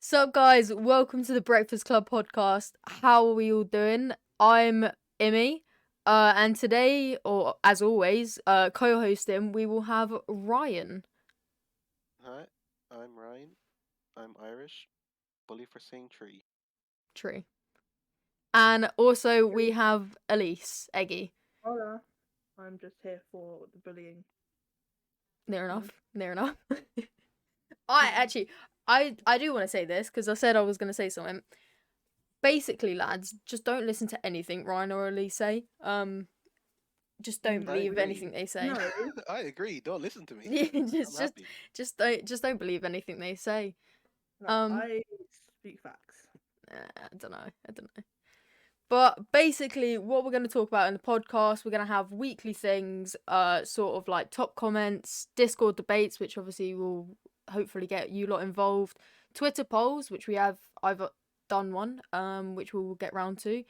Sup guys, welcome to the Breakfast Club podcast. How are we all doing? I'm Immy, and today, or as always, co-hosting, we will have Ryan. Hi, I'm Ryan. I'm Irish. Bully for saying tree. True. And also we True. have Elise, Eggy. Hola. I'm just here for the bullying. Near Mm. enough. Near enough. I do want to say this because I said I was going to say something. Basically, lads, just don't listen to anything Ryan or Elise say. Just don't No, I believe agree. anything they say. No. I agree. Don't listen to me. Yeah, I'm happy. just don't believe anything they say. No, Um, I speak facts. I don't know. But basically, what we're going to talk about in the podcast, we're going to have weekly things, sort of like top comments, Discord debates, which obviously will hopefully get you lot involved, Twitter polls, which I've done one, which we'll get round to,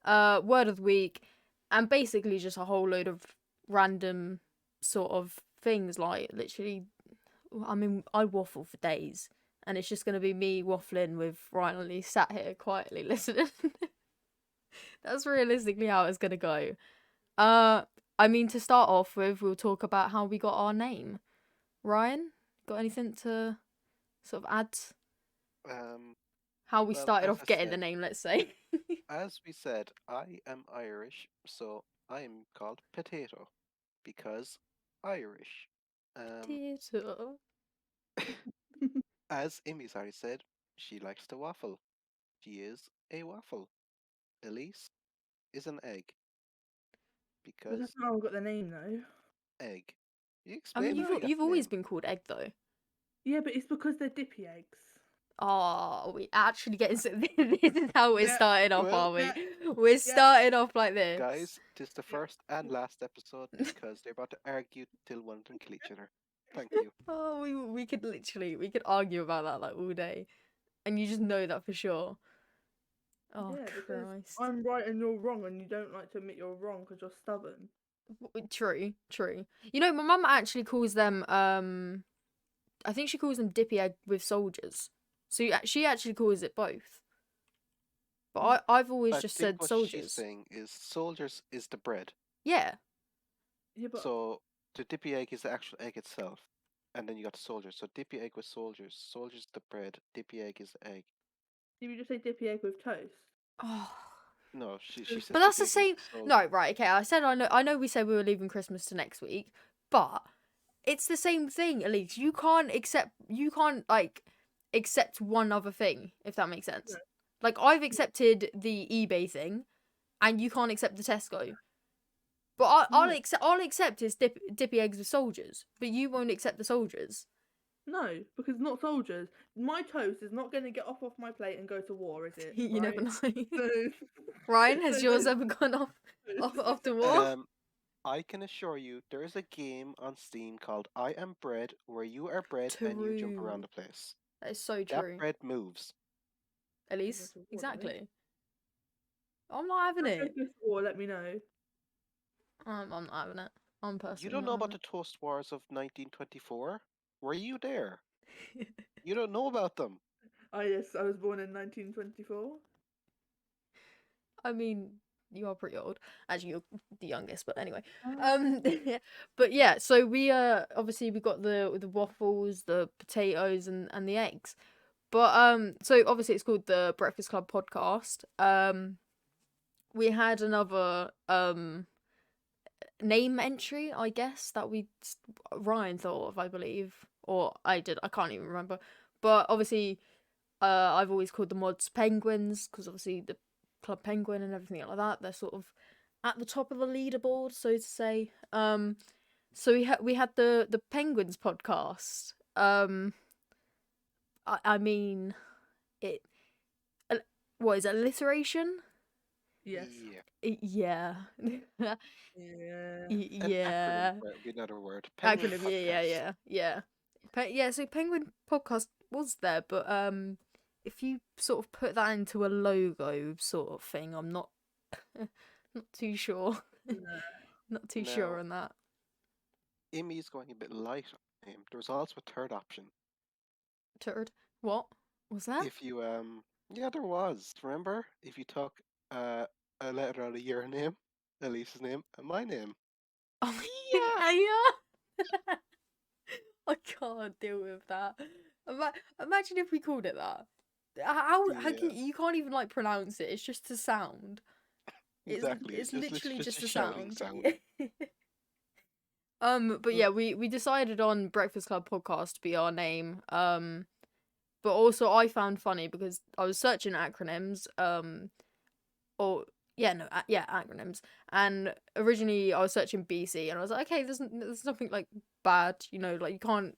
word of the week, and basically just a whole load of random sort of things, like literally, I mean, I waffle for days, and it's just going to be me waffling with Ryan and Lee sat here quietly listening. That's realistically how it's gonna go. Uh, I mean, to start off with, we'll talk about how we got our name. Ryan, got anything to sort of add? Um, How we well, started off getting the name, let's say. as we said, I am Irish, so I am called Potato because Irish. Um, Potato. as Immy said, she likes to waffle. She is a waffle. Elise is an egg But that's because not how I got the name though. egg. You I mean, explain how you got you've the always name. been called Egg though. Yeah, but it's because they're dippy eggs. Oh, we actually getting this is how we're Yeah, starting off, Well, are we? yeah, We're yeah, starting off like this. guys, this is the yeah. first and last episode because they're about to argue till one of them kill each other. Thank you. Oh, we could argue about that like all day, and you just know that for sure. Oh Yeah, because Christ. I'm right and you're wrong, and you don't like to admit you're wrong because you're stubborn. True. You know, my mum actually calls them I think she calls them dippy egg with soldiers. So she actually calls it both. But I've always I just think said what she's soldiers. saying is soldiers is the bread. Yeah. Yeah, but So the dippy egg is the actual egg itself. And then you got the soldiers. So dippy egg with soldiers. Soldiers the bread. Dippy egg is the egg. did you just say dippy egg with toast? Oh. No, she said But that's dippy the egg with same. soldiers. No, right, okay. I know we said we were leaving Christmas to next week, but it's the same thing, Elise. You can't like accept one other thing, if that makes sense. No. Like I've accepted the eBay thing and you can't accept the Tesco. But No. I'll accept his dippy eggs with soldiers, but you won't accept the soldiers. No, because not soldiers. My toast is not going to get off my plate and go to war, is it? You never Right. know. So, Ryan, has so yours there's ever gone off the war? I can assure you there is a game on Steam called I Am Bread where you are bread and you jump around True. the place. That is so That true. bread moves. I'll go Elise, to war, darling. exactly. I'm not having If I it. go to war, let me know. I'm not having it. I'm You personally don't not know about having the Toast Wars of 1924? Were you there? it. You don't know about them. Ah, yes, I was born in 1924. I mean, you are pretty old. Actually, you're the youngest, but anyway. Ah. But yeah. So we obviously we got the waffles, the potatoes, and the eggs. But so obviously it's called the Breakfast Club podcast. We had another name entry, I guess, that Ryan thought of, I believe, or I did. I can't even remember. But obviously, I've always called the mods penguins because obviously the club penguin and everything like that. They're sort of at the top of the leaderboard, so to say. So we had the penguins podcast. I mean it. What is it, alliteration? Yes. Yeah. Yeah. Yeah. An acronym Yeah. for it would be another word. Penguin Acronym. Podcast. Yeah. Yeah. So penguin podcast was there, but if you sort of put that into a logo sort of thing, I'm not not too sure. No. Not too sure Now, on that. Immy's going a bit light on him. There was also a third option. Turd. What? Was that? If you yeah, there was. Remember? If you took a letter out of your name, Elise's name, and my name. Oh yeah. I can't deal with that. Imagine if we called it that. How Yeah, can you can't even like pronounce it? It's just a sound. It's exactly. it's It's literally literally just just a a shouting sound. sound. But yeah, we decided on Breakfast Club podcast to be our name. But also I found funny because I was searching acronyms. Or yeah, no, yeah, acronyms. And originally I was searching BC, and I was like, okay, there's nothing like bad, like you can't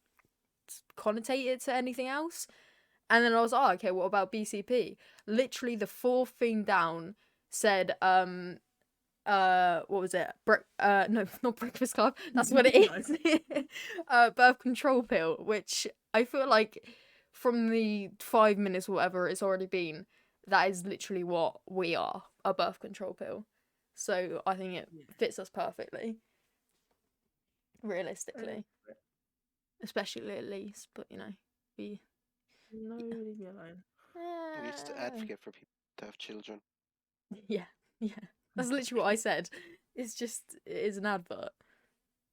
connotate it to anything else. And then I was like, oh, okay, what about BCP? Literally the fourth thing down said what was it? No, not Breakfast Club. That's what it Nice. is. Birth control pill, which I feel like from the 5 minutes or whatever it's already been, that is literally what we are, a birth control pill. So I think it Yeah. fits us perfectly, realistically, especially at least. But we No, leave me alone. We used to advocate for people to have children. yeah, yeah. That's literally what I said. It is an advert.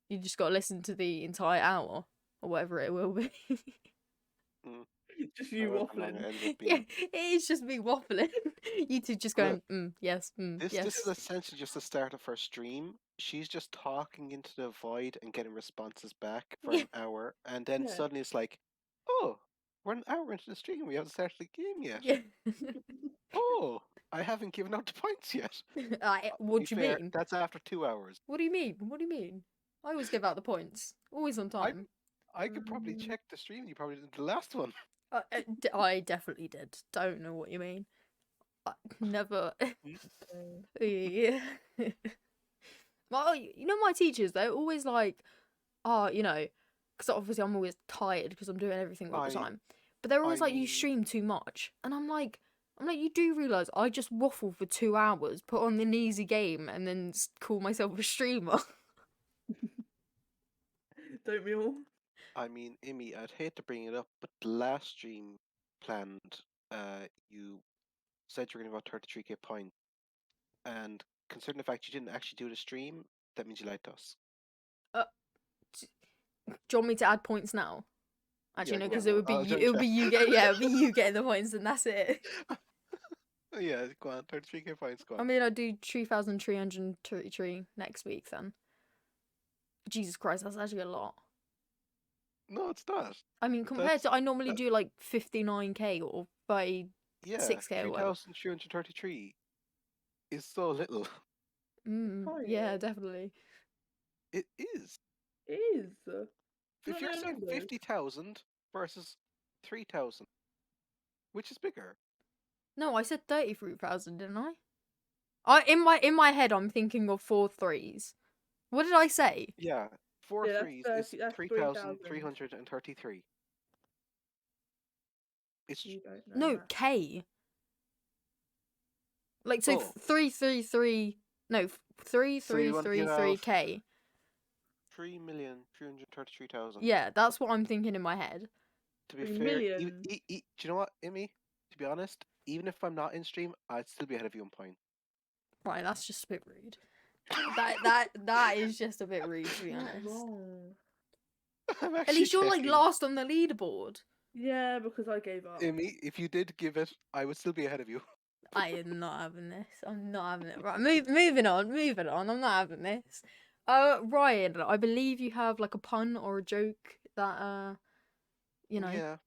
You just got to listen to the entire hour or whatever it will be. Mm, Just you however long it waffling. ended up Yeah, being. it is just me waffling. You two just Look, going, yes, this is yes. essentially just the start of her stream. She's just talking into the void and getting responses back for Yeah. an hour, and then Yeah. suddenly it's like, oh, we're an hour into the stream. We haven't started the game yet. Yeah. Oh, I haven't given out the points yet. To What be do you fair, mean? that's after 2 hours. What do you mean? What do you mean? I always give out the points. Always on I time. I could probably check the stream. You probably did the last one. I definitely did. Don't know what you mean. I never. Yeah. Well, my teachers, they're always like, oh, because obviously I'm always tired because I'm doing everything all the I time. But they're I always like, you mean, stream too much. And I'm like, you do realise I just waffle for 2 hours, put on an easy game, and then call myself a streamer. Don't we all? Immy, I'd hate to bring it up, but the last stream planned, you said you were going to go 33k points, and considering the fact you didn't actually do the stream, that means you lied to us. Do you want me to add points now? Actually, Yeah, no, go because on. it would be I'll you. join It would chat. be you get. Yeah, it would be you getting the points, and that's it. Yeah, go on. 33k points, go I on. mean, I'd do 3,333 next week then. Jesus Christ, that's actually a lot. No, it's not. I mean, compared That's to I normally that, do like 59k or by yeah, 6k or whatever. 3,333 is so little. Yeah, Tiny. definitely. It is. It is. If Not you're no saying numbers. 50,000 versus 3,000, which is bigger? No, I said 33,000, didn't I? In my head, I'm thinking of 4 3s. What did I say? Yeah, four Yeah, threes that's is 30. That's 3,000. 3,333. It's You don't know No, math. K. Like so, oh, 333. No, so you want to give out 3,333k. 3,333,000. Yeah, that's what I'm thinking in my head. To be 3 fair, million. do you know what, Immy? To be honest, even if I'm not in stream, I'd still be ahead of you on point. Right, that's just a bit rude. That is just a bit rude, to be Not honest. wrong. I'm At actually least you're like checking. last on the leaderboard. Yeah, because I gave up. Immy, if you did give it, I would still be ahead of you. I am not having this. I'm not having it. Right, moving on. Moving on. I'm not having this. Ryan, I believe you have like a pun or a joke that Yeah,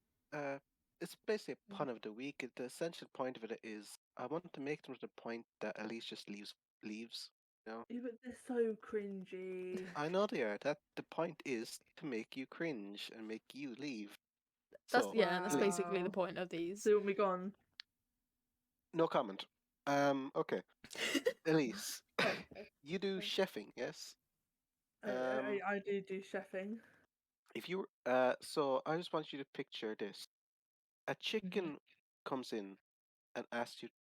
it's basically a pun of the week. The essential point of it is I want to make them to the point that Elise just leaves. You know, Yeah, but they're so cringy. I know they are. That the point is to make you cringe and make you leave. So, that's basically the Wow. point of these. So you want me gone? no comment. Okay, Elise, Okay. you do chefing, yes? I do chefing. If you so I just want you to picture this: a chicken comes in and asks you to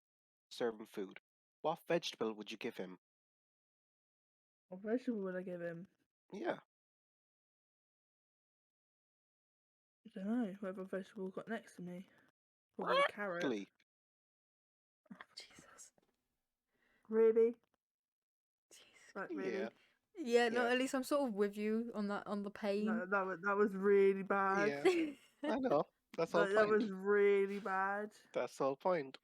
serve him food. What vegetable would you give him? What vegetable would I give him? Yeah. I don't know. Whatever vegetable got next to me. Probably the carrot. Broccoli. Jesus. Really? Jesus. Like really? Yeah. Yeah, no, Yeah. at least I'm sort of with you on the pain. No, that was really bad. Yeah. I know. That's all That was point. really bad. That's the whole point.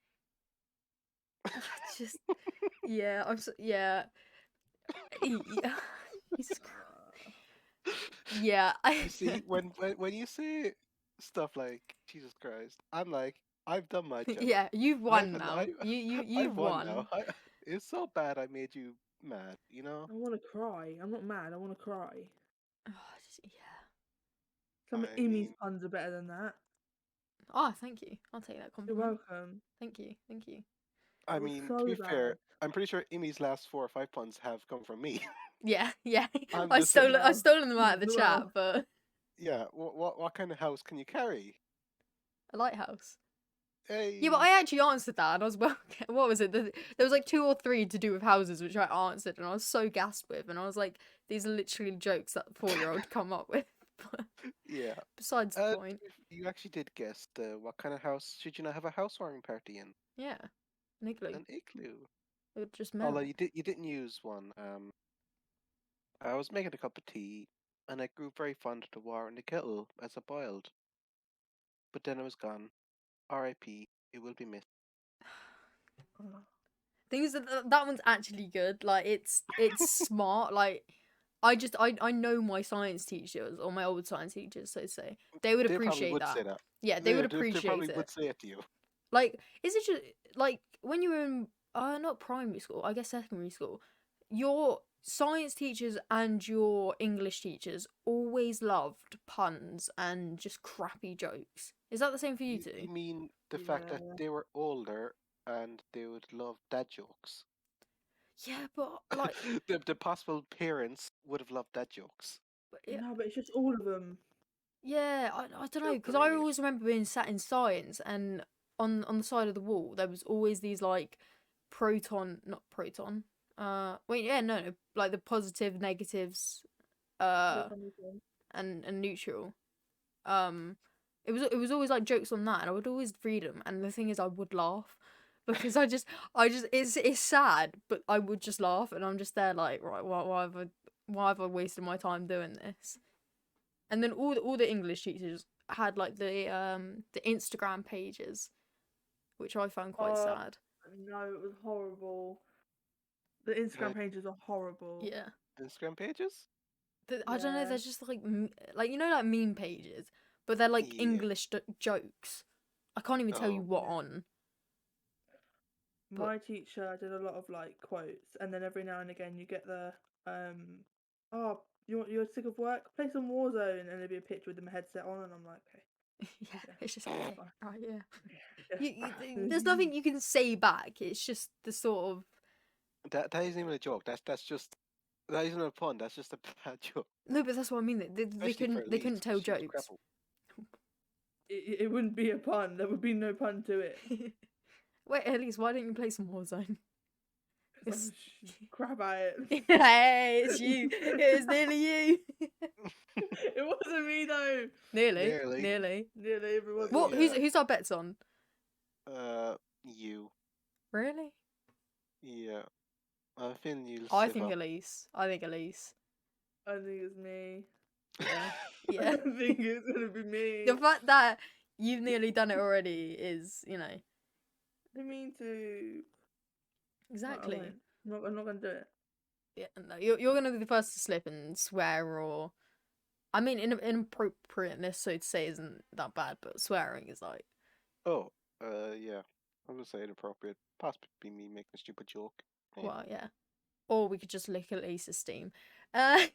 Just yeah, yeah. Yeah. Jesus Christ. Yeah, You see, when you say stuff like Jesus Christ, I'm like, I've done my job. yeah, you've won now. I, You've I've won won. now. It's so bad I made you mad, you know? I want to cry. I'm not mad. I want to cry. Oh, yeah. Some of I Immy's mean, puns are better than that. Oh, thank you. I'll take that You're compliment. welcome. Thank you. Thank you. I It was mean, to so be bad. fair, I'm pretty sure Immy's last 4 or 5 puns have come from me. Yeah, yeah. I'm I just saying. stole I've stolen them out of the Well. chat, but Yeah, what kind of house can you carry? a lighthouse. Hey. Yeah, but I actually answered that, and I was well. What was it? There was like 2 or 3 to do with houses, which I answered, and I was so gassed with, and I was like, these are literally jokes that a 4-year-old come up with. But Yeah. besides the point. You actually did guess what kind of house should you not have a housewarming party in? Yeah, an igloo. An igloo. It would just Although melt. you didn't use one. I was making a cup of tea, and I grew very fond of the water in the kettle as it boiled. But then it was gone. R.I.P. It will be missed. Thing is that one's actually good. Like it's smart. Like I know my science teachers or my old science teachers, so to say, they would They probably appreciate would that. say that. Yeah, they would They appreciate probably it. would say it to you. Like, is it just like when you were in not primary school, I guess secondary school, your science teachers and your English teachers always loved puns and just crappy jokes. Is that the same for you two? You mean the fact that Yeah. they were older and they would love dad jokes? Yeah, but like, The possible parents would have loved dad jokes. yeah, No, but it's just all of them. yeah, I don't know, They're because I great. always remember being sat in science and on the side of the wall there was always these like not proton. Wait, yeah, no, like the positive, negatives, That's and everything. neutral. It was always like jokes on that, and I would always read them. And the thing is, I would laugh because I just it's sad, but I would just laugh, and I'm just there like, right, why have I wasted my time doing this? And then all the English teachers had like the Instagram pages, which I found quite Oh, sad. no, it was horrible. The Instagram pages are horrible. Yeah. Instagram pages? I don't know. Yeah. There's just like like you know like meme pages, but they're like Yeah. English jokes. I can't even tell you Oh, what yeah. on. My teacher did a lot of like quotes, and then every now and again you get the oh, you're sick of work? Play some Warzone, and there'd be a picture with them headset on, and I'm like, okay, Yeah, yeah, it's just yeah, like, fine. right, yeah. Yeah. There's nothing you can say back. It's just the sort of that isn't even a joke. That isn't a pun. That's just a bad joke. no, but that's what I mean. They Especially for they Elise. couldn't tell She was jokes. crapple. It wouldn't be a pun. There would be no pun to it. Wait, Elise, why don't you play some Warzone? I'm crap at it. Hey, it's you. It was nearly you. It wasn't me though. Nearly. Nearly everyone. What? Yeah. Who's our bets on? You. Really? Yeah. I think you'll I slip think up. Elise. I think Elise. I think it's me. Yeah. I Yeah. don't think it's gonna be me. The fact that you've nearly done it already is, you know. I mean to. Exactly. I'm not gonna do it. Yeah, no, you're gonna be the first to slip and swear or, I mean, inappropriateness, so to say, isn't that bad, but swearing is like, Oh, yeah. I'm gonna say inappropriate. Possibly me making a stupid joke. Yeah. well, yeah. Or we could just lick Elise's steam. Yeah.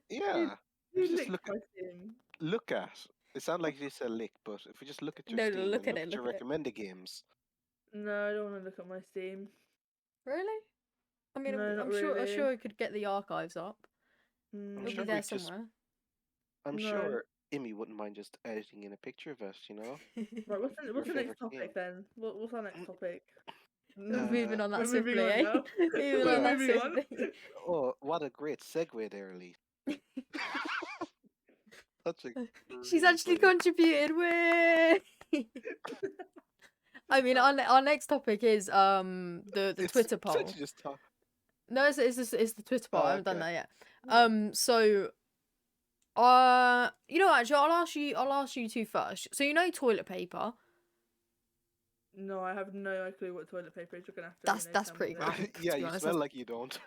You If you just licked look my at steam. look at. It sounds like you just said lick, but if we just look at your No, Steam look and at it, your look at it. recommended games, No, I don't want to look at my steam. Really? I mean, No, not I'm really. sure I could get the archives up. I'm It'll sure be there we just somewhere. I'm No. sure Immy wouldn't mind just editing in a picture of us, you know? Right, what's Your the next favourite topic game. then? What's our next topic? We're moving on that We're moving swiftly, on eh? now. Moving We're on that moving on. swiftly. Oh, what a great segue there, Elise. Such a She's great actually segue. contributed. Way. I mean, our next topic is the It's Twitter poll. essentially just talk. No, it's the Twitter poll. I haven't done Okay. that yet. Hmm. So you know, actually, I'll ask you two first. So you know toilet paper. No, I have no clue what toilet paper is. You're gonna have to. That's tell me pretty this. blank. Yeah, To be you honest, smell like you don't.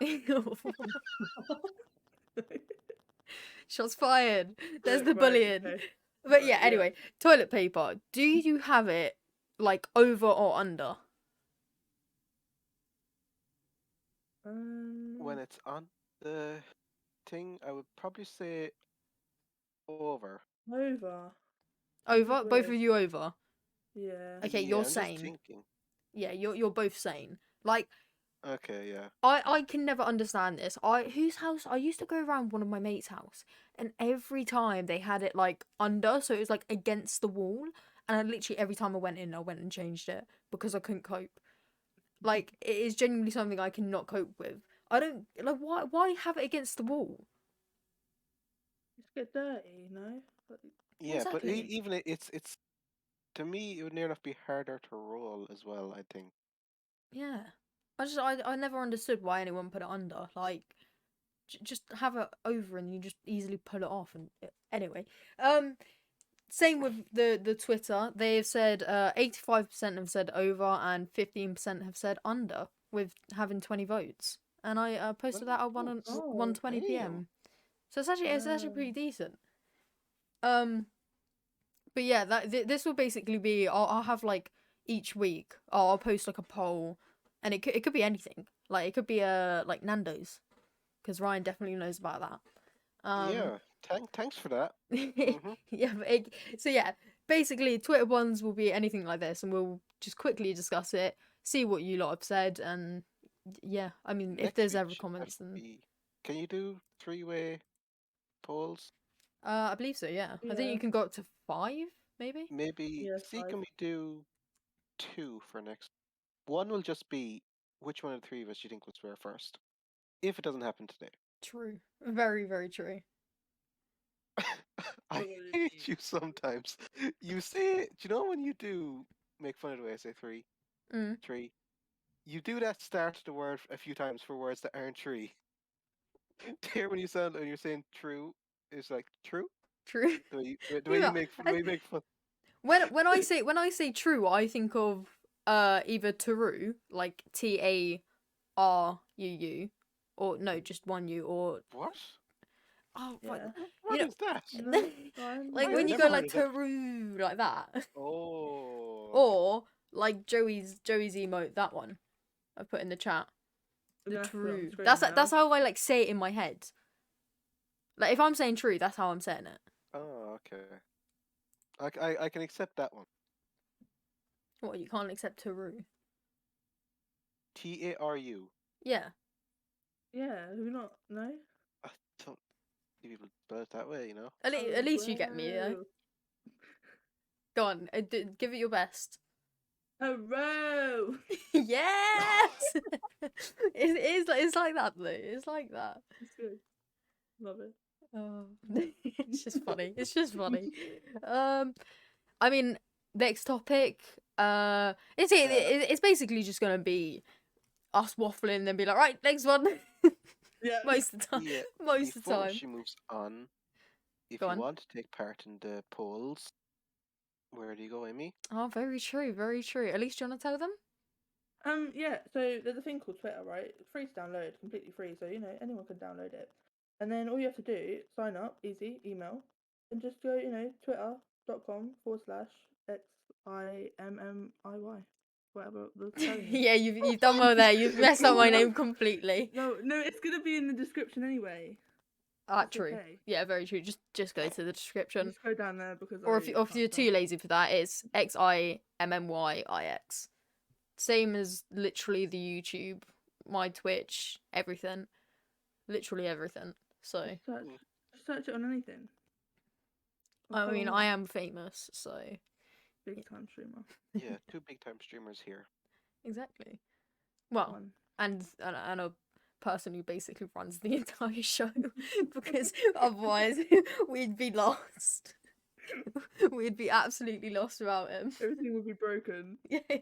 shots fired. There's the Right, bullying. okay. But Right, yeah, anyway, toilet paper. Do you have it like over or under? When it's on the thing, I would probably say over. Over. Over? Both of Weird. you over? Yeah. Okay, Yeah, you're I'm just sane. thinking. Yeah, you're both sane. Like, Okay, yeah. I can never understand this. Whose house? I used to go around one of my mates' house, and every time they had it like under, so it was like against the wall. And I literally every time I went in, I went and changed it because I couldn't cope. Like it is genuinely something I cannot cope with. I don't like why have it against the wall? Just get dirty, no? Like, Yeah, but Exactly. even it's to me it would near enough be harder to roll as well, I think. Yeah. I never understood why anyone put it under. Like just have it over and you just easily pull it off and anyway. Same with the Twitter. They've said 85% have said over and 15% have said under with having 20 votes. And I posted that at Oh, 1:20 damn. p.m. So it's actually pretty um, decent. But yeah, this will basically be I'll have like each week I'll post like a poll, and it could be anything. Like it could be like Nando's, because Ryan definitely knows about that. Yeah, thanks for that. Mm-hmm. Yeah, so yeah, basically Twitter ones will be anything like this, and we'll just quickly discuss it, see what you lot have said, and yeah, I mean if Next there's week ever should have comments, to then be. Can you do three-way polls? I believe so. Yeah, I think yeah. you can go up to 5, maybe. Maybe Yeah, see, 5. can we do two for next? One will just be which one of the three of us you think will swear first. If it doesn't happen today. True, very very true. I hate you sometimes. You say, do you know when you do make fun of the way I say three, Mm. three? You do that start of the word a few times for words that aren't tree. There, when you sound when you're saying true, it's like true. True. The way You you know, make the I, way you make fun. when I say true, I think of either Taru, like TARUU, or no, just one U, or What? oh what Yeah. you What is that? No, fine. like I've when you never go heard like of that. Taru like that, Oh, okay. or like Joey's emote, that one I put in the chat. We're The gonna have to put it on the true. screen That's now. how I like say it in my head. Like if I'm saying true, that's how I'm saying it. Oh, okay. I can accept that one. What, you can't accept Taru? TARU. Yeah. Yeah, have you not? No? I don't see people spell it that way, you know. At least you get me, though. Hello. Go on, give it your best. Hello. Yes. It's like that though. It's like that. It's good. Love it. Oh, it's just funny. It's just funny. I mean, next topic. It's basically just gonna be us waffling and then be like, right, next one. Yeah. Most of the time. Yeah. Most of the Before time. she moves on, if Go you on. want to take part in the polls, where do you go, Amy? Oh, very true. Very true. At least you wanna tell them? Yeah, so there's a thing called Twitter, right? It's free to download, completely free, so anyone can download it. And then all you have to do, sign up, easy, email, and just go, twitter.com/XIMMIY. Whatever the spelling is. Yeah, you've done well there. You've messed up my name completely. No, it's gonna be in the description anyway. It's True. okay. Yeah, very true. Just go to the description. Just go down there because Or if you're can't too spell. lazy for that, it's XIMMYIX. Same as literally the YouTube, my Twitch, everything. Literally everything. So Just search it on anything. I mean, follow I me. am famous, so Big time streamer. Yeah, two big time streamers here. exactly. Well, One. and a person who basically runs the entire show, because otherwise we'd be lost. We'd be absolutely lost without him. Everything would be broken. Yeah.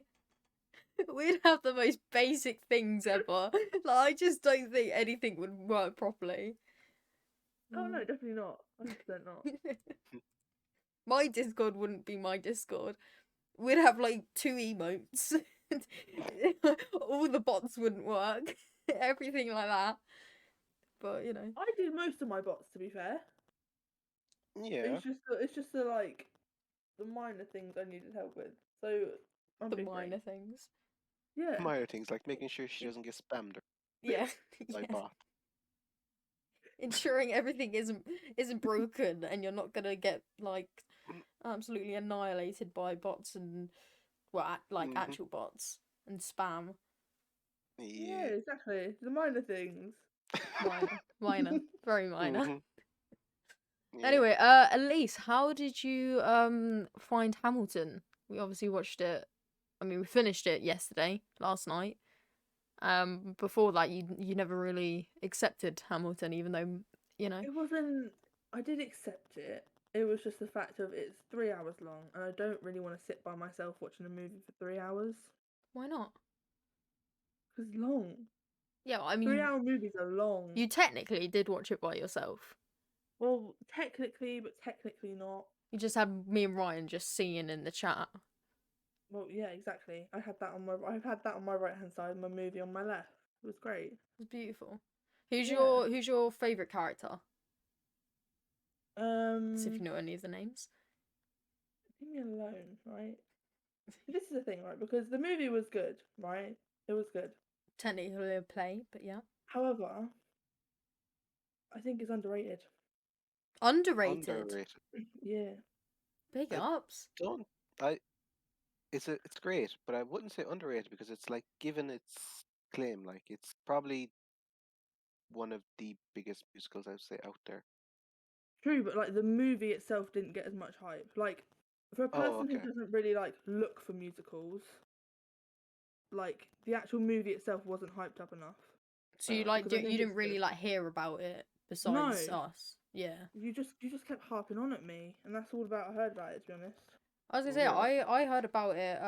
We'd have the most basic things ever. Like, I just don't think anything would work properly. Oh no, definitely not. 100% not. My Discord wouldn't be my Discord. We'd have like 2 emotes. All the bots wouldn't work. Everything like that. But you know, I do most of my bots, to be fair. Yeah. It's just the like the minor things I needed help with. So I'm the doing minor great. things. Yeah. Minor things like making sure she doesn't get spammed Yeah. by Yeah. bot. Ensuring everything isn't broken and you're not gonna get like absolutely annihilated by bots and like Mhm. actual bots and spam. Yeah, Yeah. exactly. The minor things. Minor, very minor. Mhm. Yeah. Anyway, Elise, how did you find Hamilton? We obviously watched it. I mean, we finished it yesterday, last night. Before that, you never really accepted Hamilton, even though you know. It wasn't. I did accept it. It was just the fact of it's 3 hours long, and I don't really want to sit by myself watching a movie for 3 hours. Why not? Because it's long. Yeah, I mean, 3 hour movies are long. you technically did watch it by yourself. Well, technically, but technically not. You just had me and Ryan just singing in the chat. Well, yeah, exactly. I've had that on my right hand side, my movie on my left. It was great. It was beautiful. Who's Yeah. your favorite character? So if Um, you know any of the names. leave me alone, right? This is the thing, right? Because the movie was good, right? It was good. Technically a play, but yeah. However, I think it's underrated. Underrated. Underrated. Yeah. Big I ups. don't. I. It's great, but I wouldn't say underrated because it's like given its claim, like it's probably one of the biggest musicals I would say out there. True, but like the movie itself didn't get as much hype. Like for a Oh, person who okay. doesn't really like look for musicals, like the actual movie itself wasn't hyped up enough. So you Because I you think didn't it's really good. like hear about it No, besides us. Yeah. you just kept harping on at me, and that's all about I heard about it. To be honest. I was gonna say Yeah. I heard about it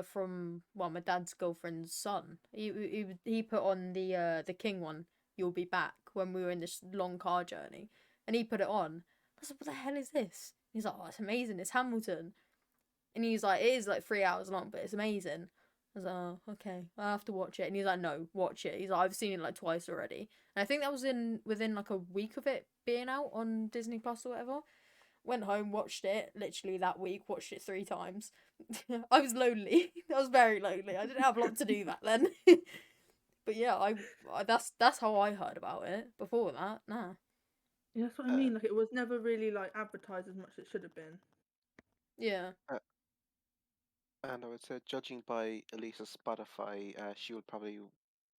from my dad's girlfriend's son. He put on the King one, You'll Be Back, when we were in this long car journey, and he put it on. I was like, what the hell is this? He's like, oh, it's amazing. It's Hamilton, and he's like, it is like 3 hours long, but it's amazing. I was like, oh, okay, I have to watch it. And he's like, no, watch it. He's like, I've seen it like twice already, and I think that was within like a week of it being out on Disney Plus or whatever. Went home, watched it literally that week, watched it 3 times. I was lonely. I was very lonely. I didn't have a lot to do back then. But yeah, that's how I heard about it. Before that, nah. Yeah, that's what I Uh, mean. Like it was never really like advertised as much as it should have been. Yeah. uh, and I would say, judging by Elisa's Spotify, she would probably,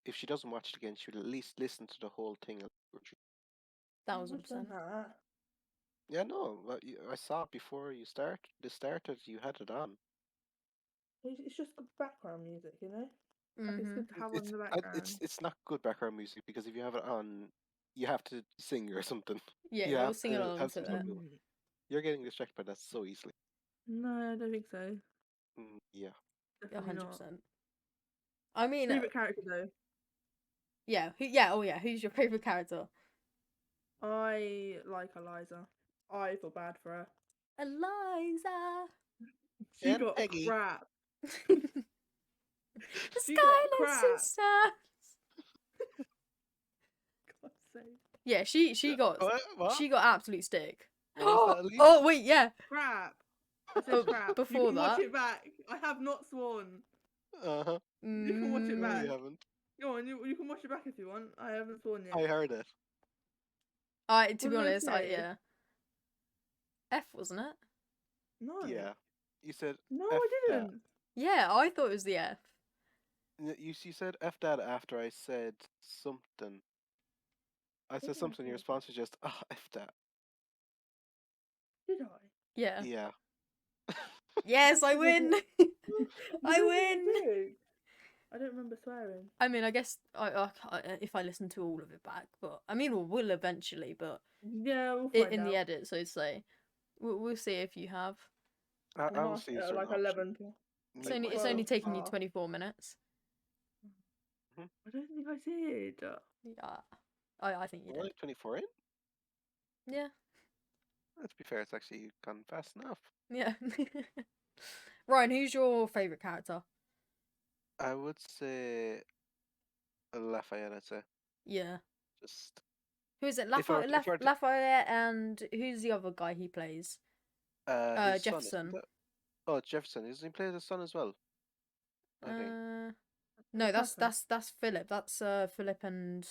if she doesn't watch it again, she would at least listen to the whole thing. I've done 1000%. that. Yeah, no, I saw it before They started. You had it on. It's just good background music, you know. Like it's Mhm. good to have on in the background. It's not good background music because if you have it on, you have to sing or something. Yeah, You you're have singing to along have some to sort it. of. You're getting distracted by that so easily. No, I don't think so. Yeah. Yeah, Definitely not. 100%. I mean, Favorite character though, yeah, yeah, oh yeah. Who's your favorite character? I like Eliza. I feel bad for her. Eliza. She And got Peggy. crap. The She got Skylar crap. sister. God's sake. Yeah, she got What? she got absolute stick. What was that, Elise? Oh wait, yeah. Crap. I said Oh, crap. You before can watch that. it back. I have not sworn. Uh huh. You can watch it No, back. you haven't. Go on, you can watch it back if you want. I haven't sworn yet. I heard it. To What be did I honest, say? yeah. F, wasn't it? No. Yeah. You said No, F I that. didn't. Yeah, I thought it was the F. You said F that after I said something. I What said did I something. Your say? response was just F that. Did I? Yeah. Yeah. Yes, I Yes, I win. did. You I don't think win. I did? I don't remember swearing. I mean, I guess if I listen to all of it back, but I mean, we will eventually, but Yeah, we'll find in the out. edit, so say we'll see if you have. I'm I will not see at certain like options. 11. It's Like only 12 taking you past. 24 minutes. Mhm. I don't think I did. Yeah, I think you We're only did. 24 in. Yeah, To be fair, it's actually gone fast enough. yeah. Ryan, who's your favorite character? I would say Lafayette. I'd say Yeah. just Who is it? if I were to, if I were to, Lafayette, and who's the other guy he plays? his son isn't Jefferson. that? Oh, Jefferson. Isn't he play his son as well? I think. No, Catherine. that's Philip. That's Philip and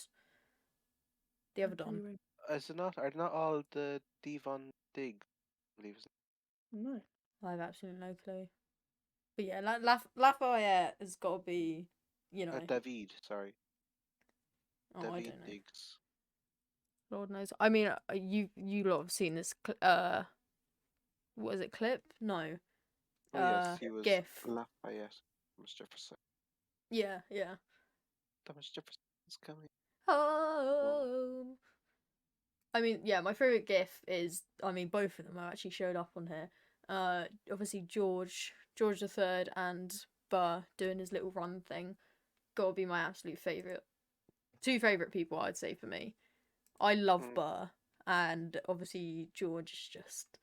the other Don. Anyway, Is it not? Are they not all the Devon Dig? I believe. no. I have absolutely no clue. But yeah, Lafayette has got to be, you know. David. Sorry, Oh, I David don't know. Diggs. Lord knows. I mean, you lot have seen this. What is it? Clip? No. Oh yes, he was GIF. Lafayette. Thomas Jefferson. Yeah, yeah. Thomas Jefferson is coming. Home. I mean, yeah, my favorite GIF is. I mean, both of them have actually showed up on here. Obviously George the Third and Burr doing his little run thing. Gotta be my absolute favorite. Two favorite people, I'd say, for me. I love Mm, Burr, and obviously George is just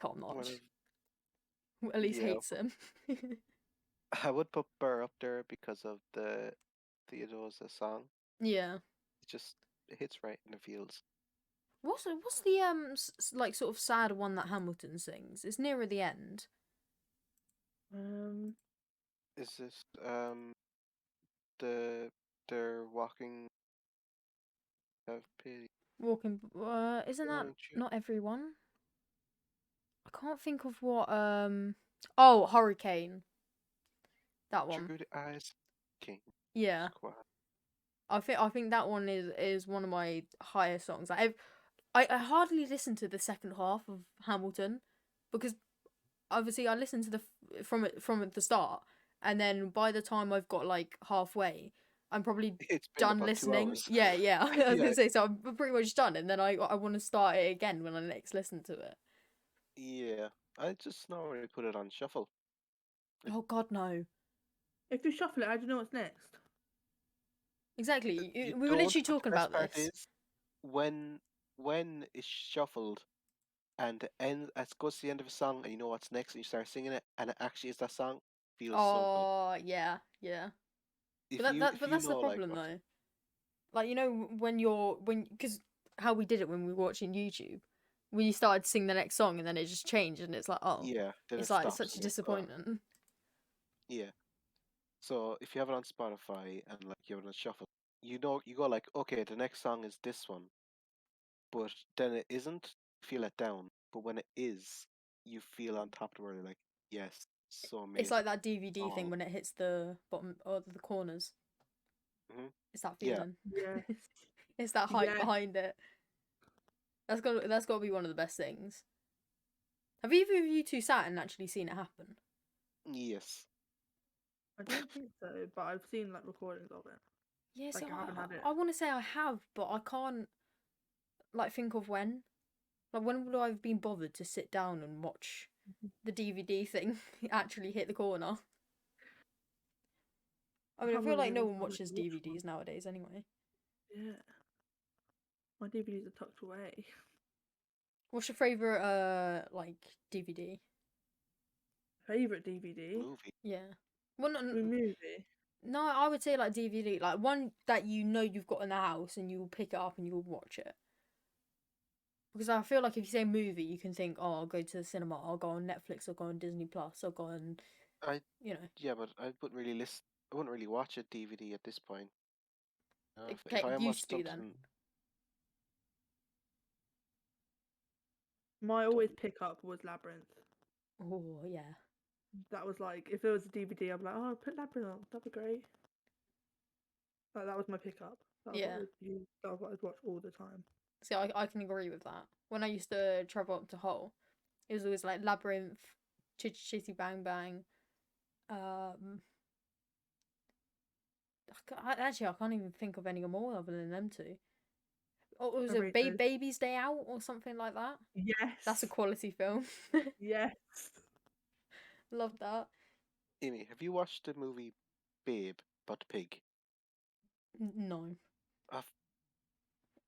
top one notch. of Elise yeah, hates him. I would put Burr up there because of the Theodosia song. Yeah. It just it hits right in the feels. What's the like sort of sad one that Hamilton sings? It's nearer the end. Um, Is this the they're walking have pity? Walking. Isn't that Won't you? not everyone? I can't think of what. Oh, Hurricane. That one. Tribute eyes, King Yeah. Squad. I think that one is one of my highest songs. I hardly listen to the second half of Hamilton because obviously I listened to from the start, and then by the time I've got like halfway, I'm probably It's been done about 2 listening. hours. Yeah, yeah. I was Yeah, gonna say, so I'm pretty much done, and then I want to start it again when I next listen to it. yeah. I just normally put it on shuffle. Oh God, no! if you shuffle it, how do you know what's next? Exactly. You We were don't, literally but the talking best about part this. is when it's shuffled and the end it goes to the end of a song and you know what's next and you start singing it and it actually is that song, feels so good. Oh yeah, yeah. But If you that's the know like problem what though. Like when because how we did it when we were watching YouTube, when you started to sing the next song and then it just changed and it's like, oh, yeah, then it's it like it's stops such a and you're like, oh disappointment. yeah. So if you have it on Spotify and like you have it on shuffle, you know you go like, okay, the next song is this one, but then it isn't, you feel let down. But when it is, you feel on top of the world like, yes, so It's amazing like that DVD thing song. when it hits the bottom or the corners. Hmm. It's that Yeah, feeling. Yes. It's that hype Yes. behind it. That's got to be one of the best things. Have either of you two sat and actually seen it happen? yes. I don't think so, but I've seen like recordings of it. Yeah, Like so I haven't had it. I want to say I have, but I can't like think of when. Like when would I have been bothered to sit down and watch the DVD thing actually hit the corner? I I mean, I can't feel remember like the no last one time I watches watched one. DVDs nowadays anyway. Yeah. My DVDs are tucked away. What's your favorite like DVD? Favorite DVD? Movie. Yeah. Well, Movie. no, I would say like DVD, like one that you know you've got in the house and you will pick it up and you will watch it. Because I feel like if you say movie, you can think, oh, I'll go to the cinema, I'll go on Netflix, I'll go on Disney Plus, I'll go on, I you know, Yeah, but I wouldn't really list. I wouldn't really watch a DVD at this point. If okay, I am watching used to then. something, My don't, always pick up was Labyrinth. Oh yeah, That was like, if it was a DVD, I'd be like, oh, put Labyrinth on. That'd be great. Like, that was my pickup. That was what yeah. that was what I'd watch all the time. See, I can agree with that. When I used to travel up to Hull, it was always like Labyrinth, Chitty Chitty Bang Bang, um, Actually, I can't even think of any more other than them two. Oh, was I it rate those. Baby's Day Out or something like that? Yes. That's a quality film. Yes. Love that. Immy, have you watched the movie Babe about the pig? No. Uh,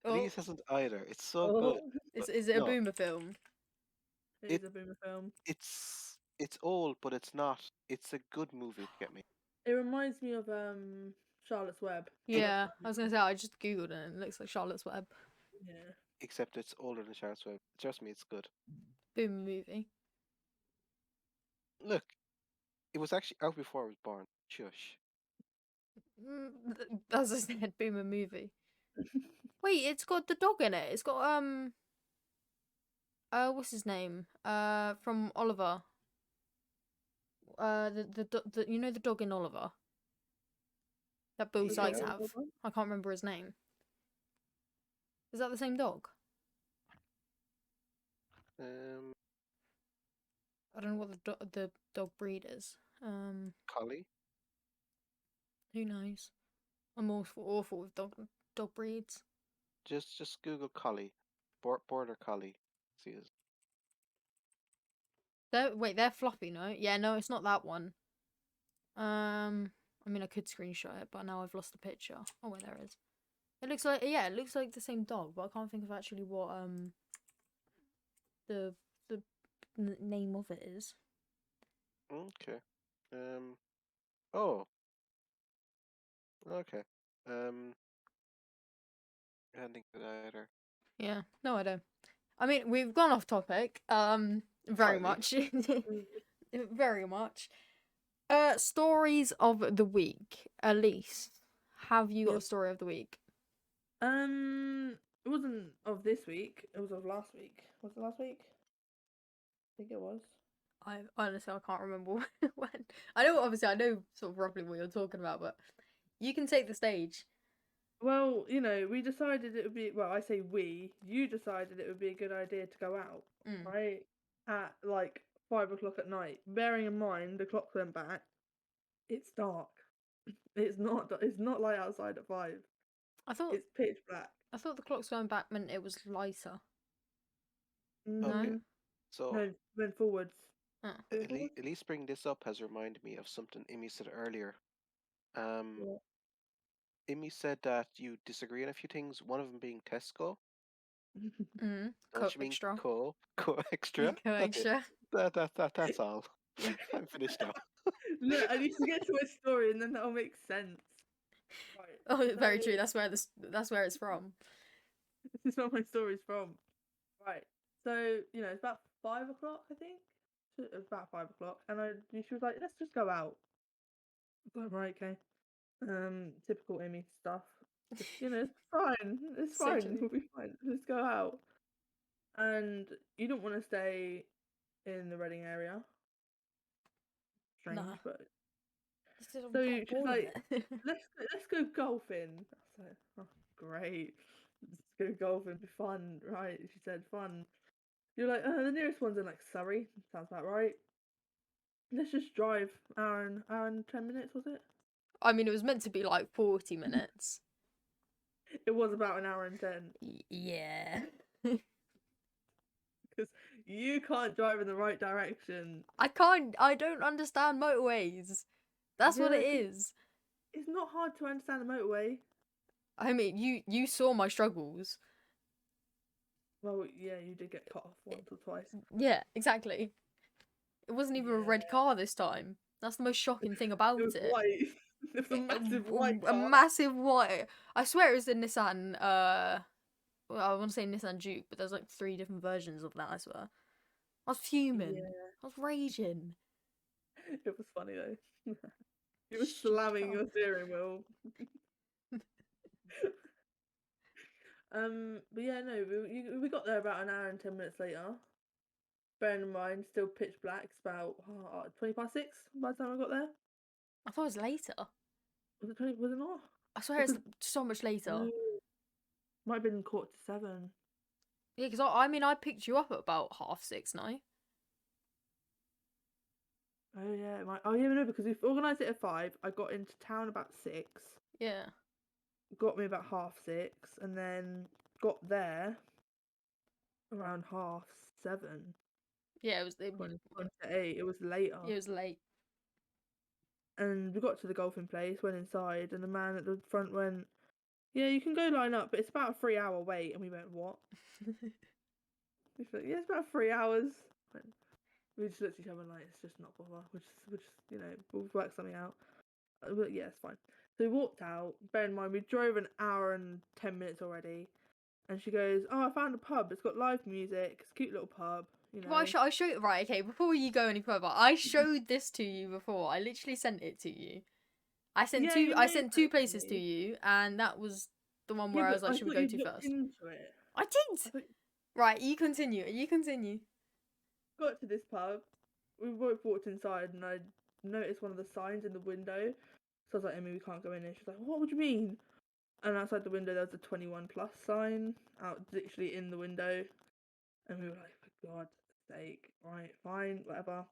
Oh, Elise hasn't either. It's so good. Oh, But is it a no, boomer film? it it is a boomer film. it's old, but it's not. It's a good movie, if you get me. It reminds me of Charlotte's Web. I love Yeah, that I was gonna say I just googled it and it looks like Charlotte's Web. Yeah. Except it's older than Charlotte's Web. Trust me, it's good. Boomer movie. Look, it was actually out before I was born. Shush. As I said, boomer movie. Wait, it's got the dog in it. It's got what's his name? From Oliver. The you know the dog in Oliver that Bill The Sykes dog Yeah. in have. Oliver? I can't remember his name. Is that the same dog? Um, I don't know what the dog breed is. Collie. Who knows? I'm awful with dog breeds. Just Google Collie. Border Collie. See it. They're fluffy, no? Yeah, no, it's not that one. I mean, I could screenshot it, but now I've lost the picture. Oh, wait, there it is. It looks like, yeah, it looks like the same dog, but I can't think of actually what the name of it is. Okay. Oh. Okay. I don't think that either. Yeah, no, I don't. I mean, we've gone off topic. Very Slightly. much, Mm. very much. Stories of the week. Elise, have you got Yeah. a story of the week? It wasn't of this week. It was of last week. Was it last week? I think it was. I honestly I can't remember when. I know obviously I know sort of roughly what you're talking about, but you can take the stage. Well, we decided it would be. Well, I say we. You decided it would be a good idea to go out, Mm. right? At like 5 o'clock at night. Bearing in mind the clock went back. It's dark. It's not. It's not light outside at 5. I thought It's pitch black. the clocks going back meant it was lighter. Okay. Mm, So no, went forwards. Oh. at least bringing this up has reminded me of something Immy said earlier. Yeah. Immy said that you disagree on a few things. One of them being Tesco. Don't you mean Extra. co extra? Co Okay. extra. That's all. Yeah. I'm finished now. Look, I need to get to my story and then that'll make sense. Right. Oh, very so true. That's where it's from. This is where my story's from. Right. So, it's about 5 o'clock, I think. It was about 5 o'clock. And she was like, let's just go out. I was like, right, okay. Typical Immy stuff. Just, it's fine. It's So fine. true. We'll be fine. Let's go out. And you don't want to stay in the Reading area. Strange, Nah. but I'm so she's bored of like, it. let's go golfing. I was like, oh, great. Let's go golfing, be fun, right? She said fun. You're like, the nearest one's in like Surrey. Sounds about right. Let's just drive hour and 10 minutes, was it? I mean, it was meant to be like 40 minutes. It was about an hour and 10 Yeah. because you can't drive in the right direction. I don't understand motorways. That's what Yeah, it 'cause is. it's not hard to understand a motorway. I mean, you saw my struggles. Well, yeah, you did get cut off once or twice. Yeah, exactly. It wasn't even a red Yeah. car this time. That's the most shocking thing about It was it. white. It was a massive white A car. massive white. I swear it was the Nissan. Well, I want to say Nissan Juke, but there's like 3 different versions of that. I swear. I was fuming. Yeah, I was raging. it was funny though. You were Stupid slamming car. your steering wheel. But yeah, no, we got there about an hour and 10 minutes later. Bearing in mind, still pitch black. It's about 6:20 by the time I got there. I thought it was later. Was it 20? Was it not? I swear it's Because so much later. no, might have been 7:15. Yeah, because I mean, I picked you up at about 6:30 now. Oh yeah, it might. Oh yeah, no, because we've organised it at 5. I got into town about 6. Yeah. got me about 6:30, and then got there around 7:30. Yeah, it was 20 to 8. It was later. it was late. And we got to the golfing place, went inside, and the man at the front went, "Yeah, you can go line up, but it's about a 3-hour wait." And we went, "What?" He's like, "Yeah, it's about 3 hours." We just looked at each other like, "It's just not bother. We'll just we'll work something out." But yeah, it's fine. So we walked out. Bear in mind, we drove an hour and 10 minutes already. And she goes, "Oh, I found a pub. It's got live music. It's a cute little pub, you know." Well, I showed right. Okay, before you go any further, I showed this to you before. I literally sent it to you. I sent Yeah, you I may have sent sent two it to places to me. you, and that was the one Yeah, where I but was like, I "Should we thought go you'd to looked first?" into it. I I did. thought Right, you continue. You continue. got to this pub. We both walked inside, and I noticed one of the signs in the window. So I was like, "Emmy, we can't go in here." She's like, "What would you mean?" And outside the window, there was a 21 plus sign out literally in the window. And we were like, "For God's sake, right, fine, whatever."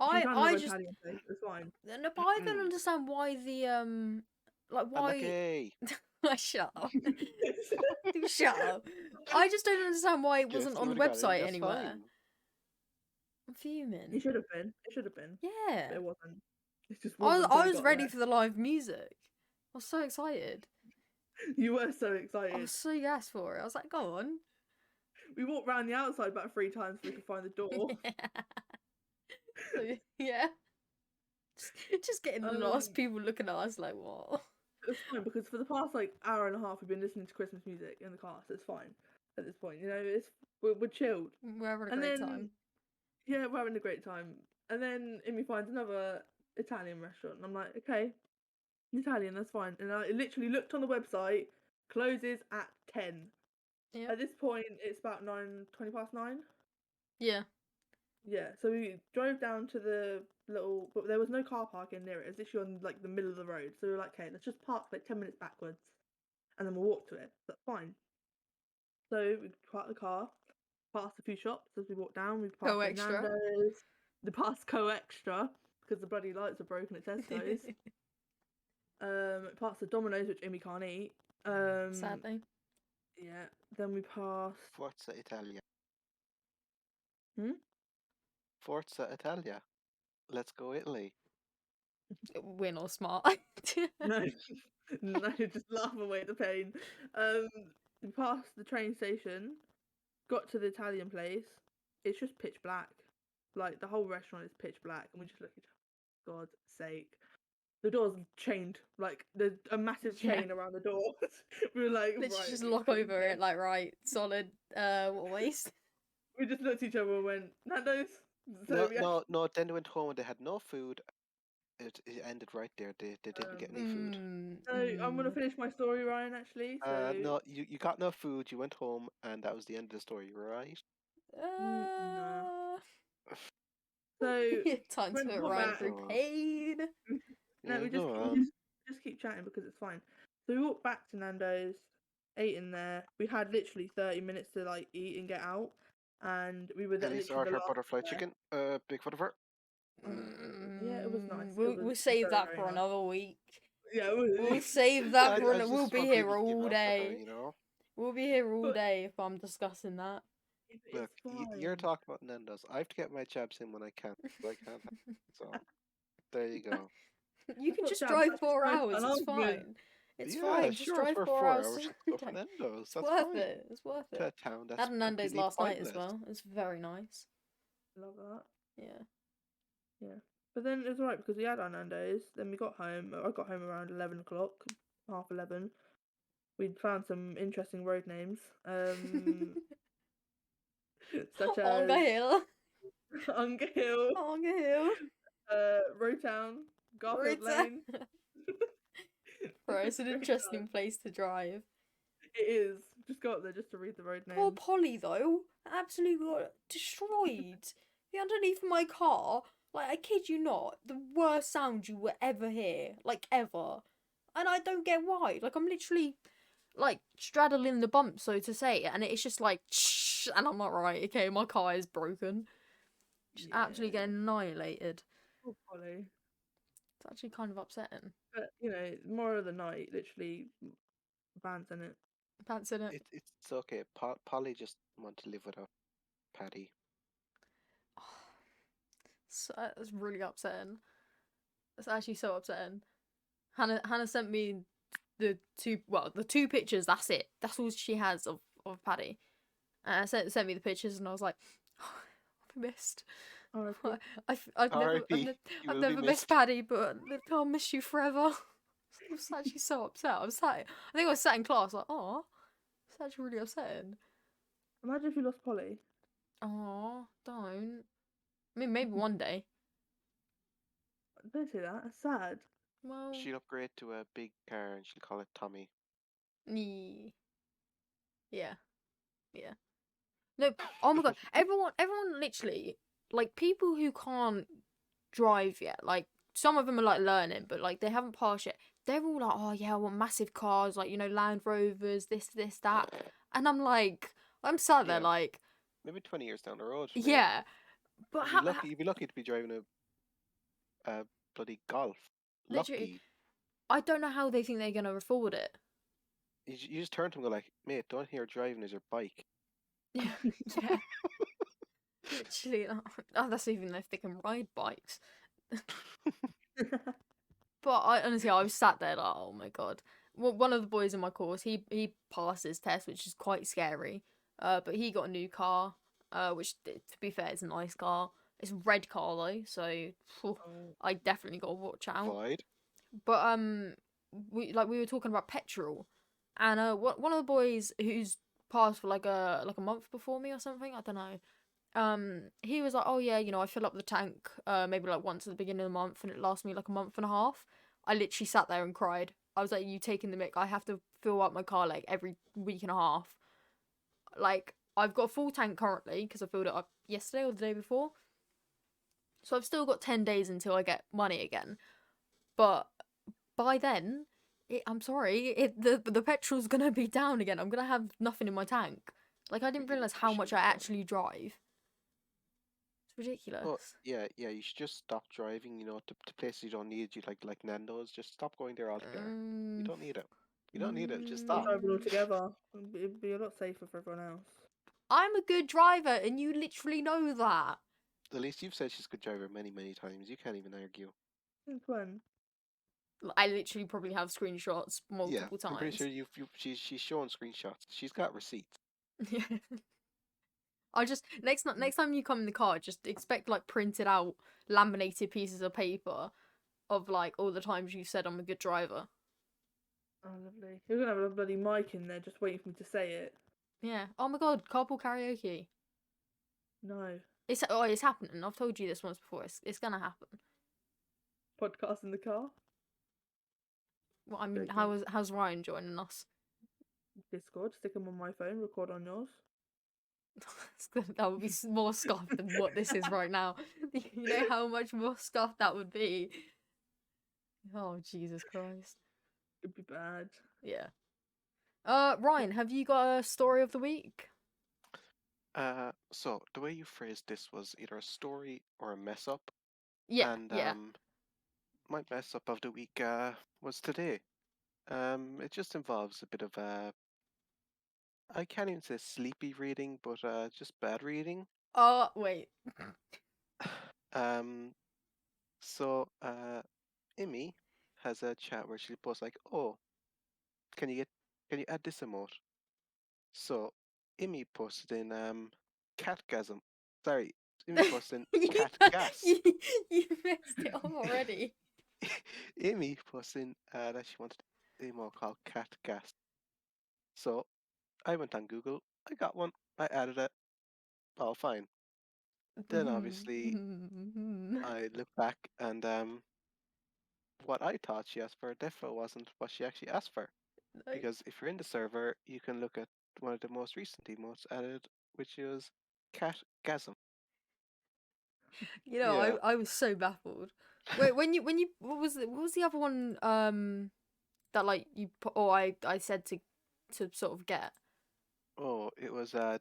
She found I another just Italian place. It's fine. no, but I don't understand why like why. Unlucky. Shut up. Shut up. I just don't understand why it Just wasn't you on the would have got in website just anywhere. fine. I'm It fuming. should have been. It should have been. But Yeah. it wasn't. It just wasn't until I we was got ready there. for the live music. I was so excited. You were so I excited. was so gassed for it. I was like, go on. We walked around the outside about 3 times so we could find the door. So, yeah. Just getting the last people looking at us like, what? It's fine because for the past like hour and a half we've been listening to Christmas music in the car, so it's fine at this point. You know, we're chilled. We're having a And great then time. yeah, we're having a great time. And then Immy finds another Italian restaurant, and I'm like, okay, Italian, that's fine. And I literally looked on the website, closes at 10. Yeah. At this point, it's about 9:20 past 9. Yeah. Yeah, so we drove down to the little, but there was no car parking near it. It was literally on like the middle of the road. So we were like, okay, let's just park like 10 minutes backwards, and then we'll walk to it. That's fine. So we parked the car, passed a few shops as we walked down. We passed the Extra. Nando's, the past Extra because the bloody lights are broken at Tesco's. Past the Domino's, which Immy can't eat. Sadly. Yeah. Then we passed. Forza Italia. Hmm? Forza Italia. Let's go Italy. We're not smart. No, no, just laugh away the pain. We passed the train station, got to the Italian place. It's just pitch black. Like the whole restaurant is pitch black, and we just look at each other. God's sake. The door's chained, like there's a massive chain around the door. We were like, Let's right, just okay, lock cool, over okay. it, like, right, solid, what waste? We just looked at each other and went, Nando's. So No. Then they went home and they had no food. It ended right there. They didn't get any food. So I'm gonna finish my story, Ryan. Actually, so No, you got no food. You went home, and that was the end of the story, right? no. Uh, So time when to we got rhyme back, through Go on. pain. no, Yeah, we go just on. just keep chatting because it's fine. So we walked back to Nando's, ate in there. We had literally 30 minutes to like eat and get out, and we were Elise literally the ordered her last butterfly there. chicken. Big whatever. Yeah, it was nice. We'll save very, that very for nice. another week. Yeah, We'll save that for I we'll just be want here people to give all up with her, day. you know. We'll be here all But day if I'm discussing that. Look, it's fine. you're talking about Nando's. I have to get my jabs in when I can. But I can't. So there you go. You That's can not just jab, drive that's just 4 trying to hours. an It's argument. fine. It's Yeah, fine. Just sure. It's drive for 4 4 hours. hours. Go for Nando's. It's That's worth fine. it. It's worth To a it. town I that's had a Nando's completely last night as pointless. well. It was very nice. Love that. Yeah. Yeah. But then it was alright because we had our Nando's. Then we got home. I got home around 11 o'clock, 11:30. We'd found some interesting road names, such as Onga Hill. Unger Hill, Onga Hill. Rowtown, Garfield Rita. Lane. Bro, it's an Great interesting time. place to drive. It is. Just go up there just to read the road Poor names. Polly, though, absolutely got destroyed. The underneath of my car, like, I kid you not, the worst sound you will ever hear, like, ever. And I don't get why. Like, I'm literally, like, straddling the bump, so to say, and it's just like, shh, and I'm like, right, okay, my car is broken. Just absolutely getting annihilated. Poor Polly. It's actually kind of upsetting. But more of the night, literally, bands in it. Pants in it. It's okay. Polly just want to live without Patty. So, that's really upsetting. That's actually so upsetting. Hannah sent me the two pictures. That's it. That's all she has of Paddy. And sent me the pictures, and I was like, oh, I've been missed. R.I.P. I've never missed Paddy, but I'll miss you forever. I was actually so upset. I think I was sat in class like, oh, it's actually really upsetting. Imagine if you lost Polly. Oh, don't. I mean, maybe one day. Don't say that. It's sad. Well, She'll upgrade to a big car and she'll call it Tommy. yeah. No, oh my god, everyone literally, like, people who can't drive yet, like, some of them are, like, learning, but, like, they haven't passed yet. They're all like, oh, yeah, I want massive cars, like, Land Rovers, this, that. And I'm like, I'm sat there, Yeah. like... Maybe 20 years down the road. Yeah. But You'd be lucky to be driving a bloody Golf. literally, Lucky. I don't know how they think they're going to afford it. You just turn to them and go like, mate, don't hear driving is your bike. Yeah. Literally, oh, that's even if they can ride bikes. But honestly, I was sat there like, oh my god. Well, one of the boys in my course, he passed his test, which is quite scary. But he got a new car, which to be fair, is a nice car. It's a red car though, so I definitely got to watch out. Void. But we were talking about petrol, and one of the boys who's passed for like a month before me or something, I don't know. He was like, oh yeah, I fill up the tank maybe like once at the beginning of the month, and it lasts me like a month and a half. I literally sat there and cried. I was like, you taking the mick? I have to fill up my car like every week and a half. Like, I've got a full tank currently because I filled it up yesterday or the day before. So I've still got 10 days until I get money again. But by then, I'm sorry, the petrol's gonna be down again. I'm gonna have nothing in my tank. Like, I didn't realise how much I actually drive. It's ridiculous. Oh, yeah, you should just stop driving, to places you don't need. You like Nando's, just stop going there altogether. You don't need it. You don't need it. Just stop. Driving all together. It'd be a lot safer for everyone else. I'm a good driver, and you literally know that. At least you've said she's a good driver many, many times. You can't even argue. Since when? I literally probably have screenshots multiple times. I'm pretty sure she's showing screenshots. She's got receipts. Yeah. I just next time you come in the car, just expect like printed out laminated pieces of paper of like all the times you said I'm a good driver. Oh, lovely. You're gonna have a bloody mic in there just waiting for me to say it. Yeah. Oh my god, carpool karaoke. No. It's happening. I've told you this once before. It's gonna happen. Podcast in the car. Well, I mean, how's Ryan joining us? Discord. Stick him on my phone. Record on yours. That would be more scuff than what this is right now. You know how much more scuff that would be. Oh, Jesus Christ. It'd be bad. Yeah. Ryan, have you got a story of the week? So the way you phrased this was either a story or a mess up. Yeah. And yeah. My mess up of the week was today. It just involves a bit of I can't even say sleepy reading, but just bad reading. Oh, wait. So Immy has a chat where she posts like, "Oh, can you add this emote?" So Immy posted in catgasm. Sorry, Immy posted in cat gas. You messed it up already. Immy posted in that she wanted an emote called cat gas. So I went on Google. I got one. I added it. All fine. Then obviously I look back and what I thought she asked for definitely wasn't what she actually asked for. No. Because if you're in the server, you can look at one of the most recent emotes added, which is catgasm. Yeah. I was so baffled. Wait, when you what was the other one that like you put, or I said to sort of get? Oh, it was the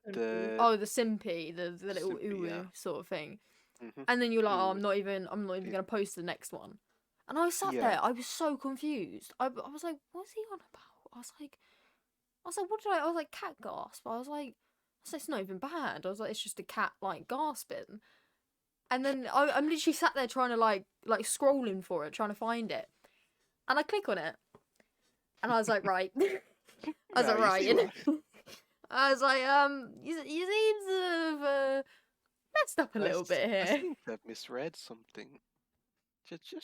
Simpy, the little Simpy, uwu yeah. sort of thing. Mm-hmm. And then you're like, oh, Ooh. I'm not even gonna post the next one. And I sat Yeah. there, I was so confused. I was like, what's he on about? I was like, what did I was like, cat gasp. I was like, it's not even bad. I was like, it's just a cat like gasping. And then I'm literally sat there trying to like scrolling for it, trying to find it. And I click on it. And I was like, right. I was Nah, like, you right. see what? I was like, you seem to have messed up a little bit I here. seem to have misread something.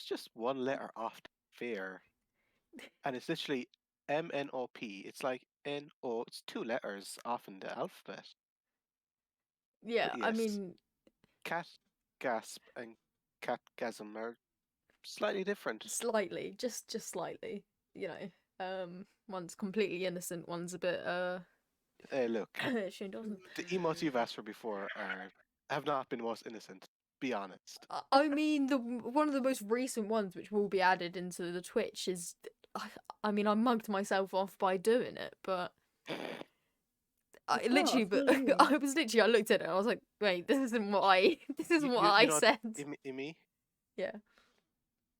Just one letter off the fair, and it's literally MNOP. It's like NO. It's 2 letters off in the alphabet. Yeah, But I yes, mean, cat gasp and catgasm are slightly different. slightly, just slightly. You know, one's completely innocent, one's a bit Look, she doesn't. the emotes you've asked for before have not been the most innocent. Be honest. I mean, one of the most recent ones, which will be added into the Twitch, is. I mean, I mugged myself off by doing it, but I It's literally, fast, but what do you mean? I was literally, I looked at it, and I was like, wait, this isn't what I, this isn't what I You know said. Immy? Yeah.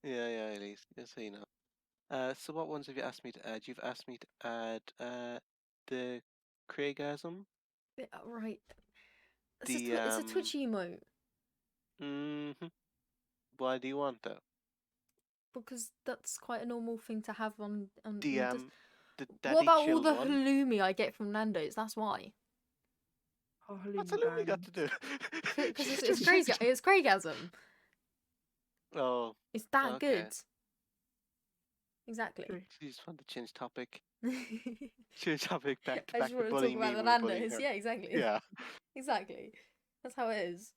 Yeah, Elise. Just so you know. So what ones have you asked me to add? You've asked me to add the Craigasm, Yeah, right. the It's a Twitch emote hmm Why do you want that? because that's quite a normal thing to have on. The Just, the what Daddy about all Chill the one. halloumi I get from Nando's? That's why. Oh, What's halloumi Halloumi got band. to do? Because She's it's just- crazy. It's Craigasm. Oh, It's that okay. good. Exactly. True. She just wanted to change topic. I Change topic back to just want to talk bullying me about the when we're bullying Nando's. her. Yeah, exactly. Yeah. Exactly. That's how it is.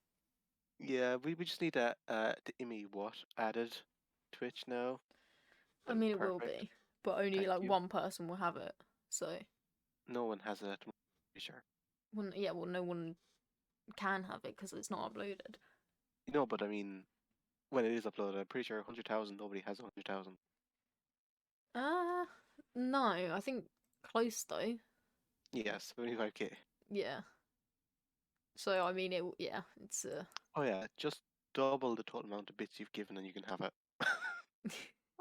Yeah, we just need the Immy what added Twitch now. I And mean, it will perfect. be, but only Thank like you. one person will have it. So, No one has it at the moment, I'm pretty sure. well, no one can have it because it's not uploaded. No, but I mean, when it is uploaded, I'm pretty sure 100,000, nobody has 100,000. No, I think close though. Yeah, 75k. Yeah. So I mean, yeah, it's Oh yeah, just double the total amount of bits you've given and you can have it.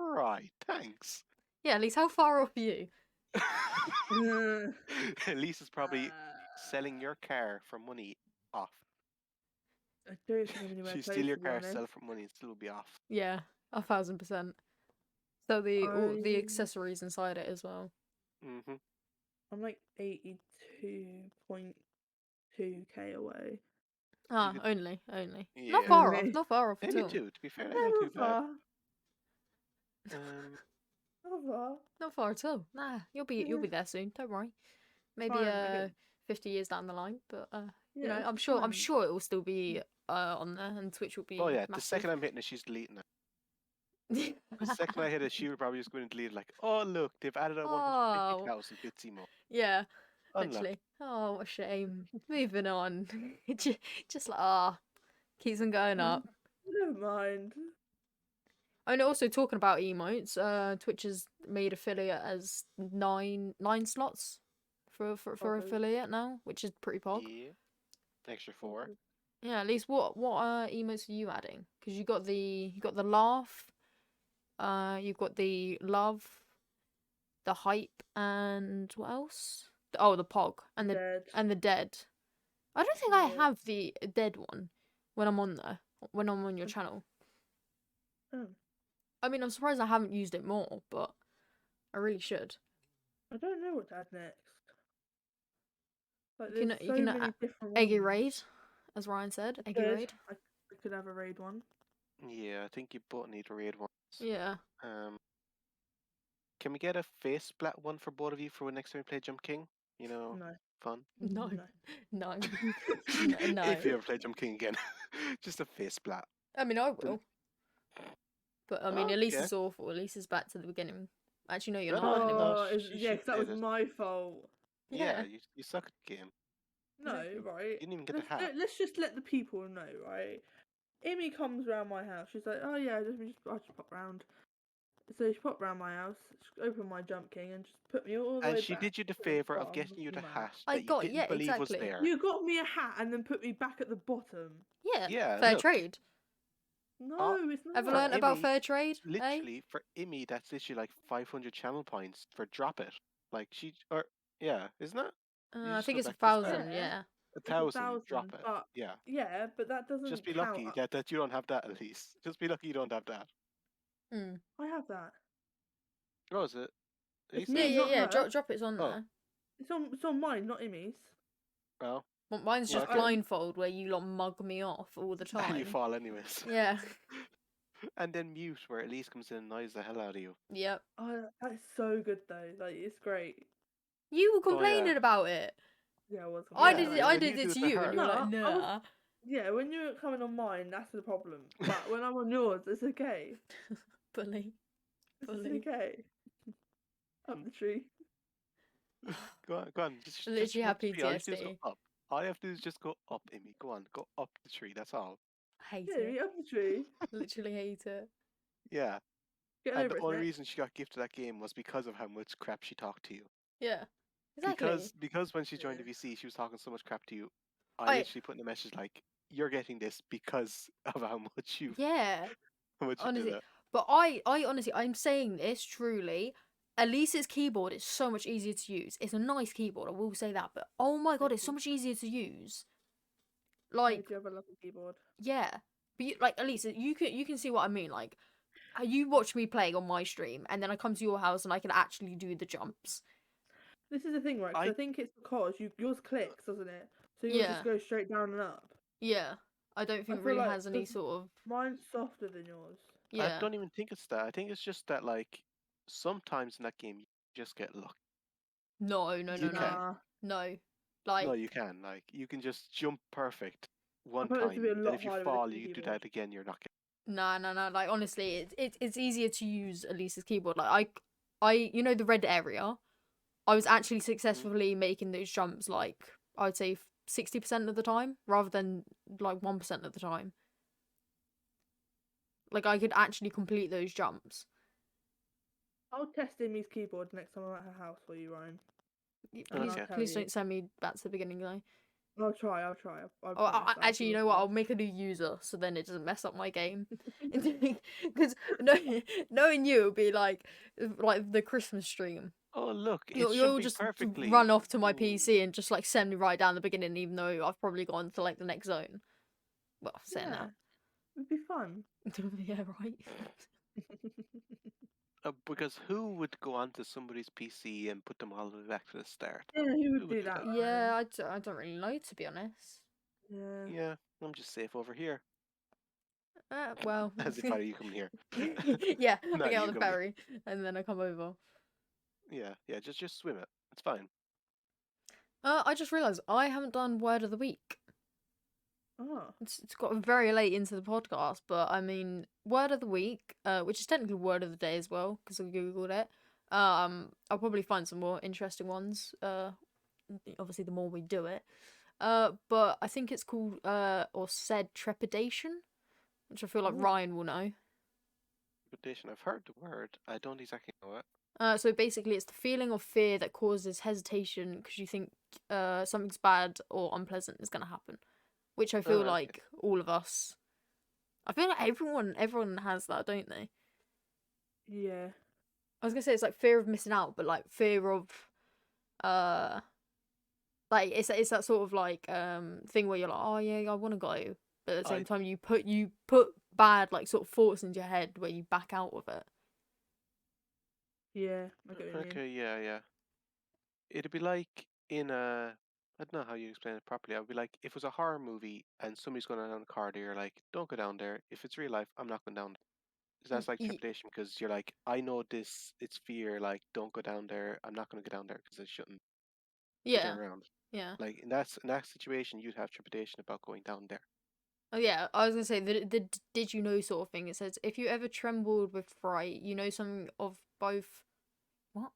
Alright, thanks. yeah. At least how far off are you? Elise is probably selling your car for money off. I don't think I'm anywhere She'd close, steal your to be car, honest. sell it for money, and still be off. Yeah, 1,000%. So all the accessories inside it as well. Mm-hmm. I'm like 82.2k away. Ah, could- only. Yeah. Not far off. Only. Not far off at Me all. too, to be fair, that's not too bad. Far. Um, Not far. Not far at all. Nah, you'll be there soon. Don't worry. Maybe Fine, okay. 50 years down the line, but you Yeah, know, I'm it's sure fine. it will still be on there, and Twitch will be oh yeah, the massive. second I'm hitting it, she's deleting it. The second I hit it, she would probably just go in and delete it like, oh look, they've added a 150,000 bits emo. Yeah, Unlucky. literally. Oh, what a shame. Moving on. Just like keeps on going up. Never mind. And also talking about emotes, Twitch has made affiliate as nine slots for Okay. affiliate now, which is pretty pog. Yeah. Extra 4. Yeah, at least what emotes are you adding? Because you got the laugh, you've got the love, the hype, and what else? Oh, the pog and Dead. the dead. I don't think I Dead. have the dead one when I'm on there. When I'm on your channel. Oh. I mean, I'm surprised I haven't used it more, but I really should. I don't know what to add next. Like, You there's can so many add different Eggy ones. Raid, as Ryan said. I Eggy could. Raid. I could have a raid one. Yeah, I think you both need to raid ones. Yeah. Can we get a face splat one for both of you for when next time we play Jump King? You know, No. fun. No. No. No. If you ever play Jump King again, just a face splat. I mean, I will. But I mean, Oh, Elise yeah. is awful. Elise is back to the beginning. Actually, no, you're No, not anymore. Oh, she yeah, 'cause that was did it. my fault. Yeah, you suck at the game. No, Exactly. right? You didn't even get the hat. Let's just let the people know, right? Immy comes round my house. She's like, oh yeah, I'll just pop round. So she popped round my house, opened my Jump King, and just put me all the way And she back did you the to favour of bottom getting you the map. hat I that you got- didn't yeah, believe was exactly. there. You got me a hat and then put me back at the bottom. Yeah. Yeah, Fair look. trade. No, it's not. Ever For learnt about Immy, fair trade? Eh? literally for Immy, that's literally like 500 channel points for drop it. Like isn't it? You I just think go it's back to the start. 1,000. Yeah. A It's 1,000 drop 1,000, it. but Yeah. yeah, but that Just doesn't be count. lucky that you don't have that, Elise. Just be lucky you don't have that. Mm. I have that. Oh, is it? It's Elise Yeah, me, has? yeah, not yeah. her. Drop it's on Oh, there. It's on mine, not Immy's. well, Well, mine's yeah, just I- blindfold, where you lot mug me off all the and you time. fall anyways. Yeah. And then mute, where Elise comes in and annoys the hell out of you. Yep. That is so good though. Like it's great. You were Oh, yeah. complaining about it. Yeah, I was. I Yeah, did it. when I you did do it it to to you, her. and you were like, No, I was- nah. Yeah, when you're coming on mine, that's the problem. But when I'm on yours, it's okay. Bully. It's Bully. okay. Up the tree. Go on. Just Literally have be. All you have to do is PTSD. go up. All you have to do is just go up, Immy. Go on, go up the tree. That's all. Hate Yeah, it. me up the tree. Literally hate it. Yeah. Getting And over the it, only Nick. reason she got gifted that game was because of how much crap she talked to you. Yeah. Exactly. Because when she joined Yeah. the VC, she was talking so much crap to you. I I- literally put in a message like, "You're getting this because of how much you Yeah. how much you Honestly. did it." But I honestly, I'm saying this truly. Elise's keyboard is so much easier to use. It's a nice keyboard, I will say that. But oh my god, it's so much easier to use. I Like, do have a lovely keyboard. yeah. But like, Elise, you can see what I mean. Like, you watch me playing on my stream, and then I come to your house and I can actually do the jumps. This is the thing, right? 'Cause I think it's because yours clicks, doesn't it? So yours Yeah. just goes straight down and up. Yeah. I don't think it feel really like has any the- sort of Mine's softer than yours. I yeah. don't even think it's that. I think it's just that like sometimes in that game you just get lucky. No. You can. Nah. No. Like No, you can. Like you can just jump perfect one found it to time, be a and lot if you harder with a fall, you do keyboard. that again. You're not getting. no. Like honestly, it's easier to use Elise's keyboard. Like I you know the red area. I was actually successfully making those jumps like I would say 60% of the time rather than like 1% of the time. Like I could actually complete those jumps. I'll test Immy's keyboard next time I'm at her house for you, Ryan. Please, Okay. please don't send me back to the beginning though. I'll try. I Oh, promise. actually, you know what? I'll make a new user so then it doesn't mess up my game. Because knowing you, it'll be like the Christmas stream. Oh look, it You'll should be just perfectly. run off to my PC and just like send me right down the beginning, even though I've probably gone to like the next zone. Well, saying that. It'd be fun. Yeah, right. Because who would go onto somebody's PC and put them all the way back to the start? Yeah, who would Who do that? Yeah, I don't really know, to be honest. Yeah. Yeah, I'm just safe over here. Well. As if you come here. Yeah, No, I get you on the come here. ferry and then I come over. Yeah, just swim it. It's fine. I just realised I haven't done word of the week. Oh. It's got very late into the podcast, but I mean, word of the week, which is technically word of the day as well, because I googled it. I'll probably find some more interesting ones. Obviously, the more we do it. But I think it's called or said trepidation, which I feel like Ooh. Ryan will know. Trepidation. I've heard the word. I don't exactly know it. So basically, it's the feeling of fear that causes hesitation because you think something's bad or unpleasant is going to happen. Which I feel Okay. like all of us. I feel like everyone has that, don't they? Yeah. I was gonna say it's like fear of missing out, but like fear of, like it's that sort of like thing where you're like, oh yeah, I want to go, but at the same time you put bad like sort of thoughts into your head where you back out of it. Yeah. I get what you mean. Okay, yeah. It'd be like in a. I don't know how you explain it properly. I'd be like, if it was a horror movie and somebody's going down the corridor, you're like, don't go down there. If it's real life, I'm not going down there. 'Cause that's like trepidation because you're like, I know this, it's fear. Like, don't go down there. I'm not going to go down there because I shouldn't. Yeah, Turn around. yeah. Like in that situation, you'd have trepidation about going down there. Oh yeah, I was gonna say the did you know sort of thing. It says if you ever trembled with fright, you know something of both. What?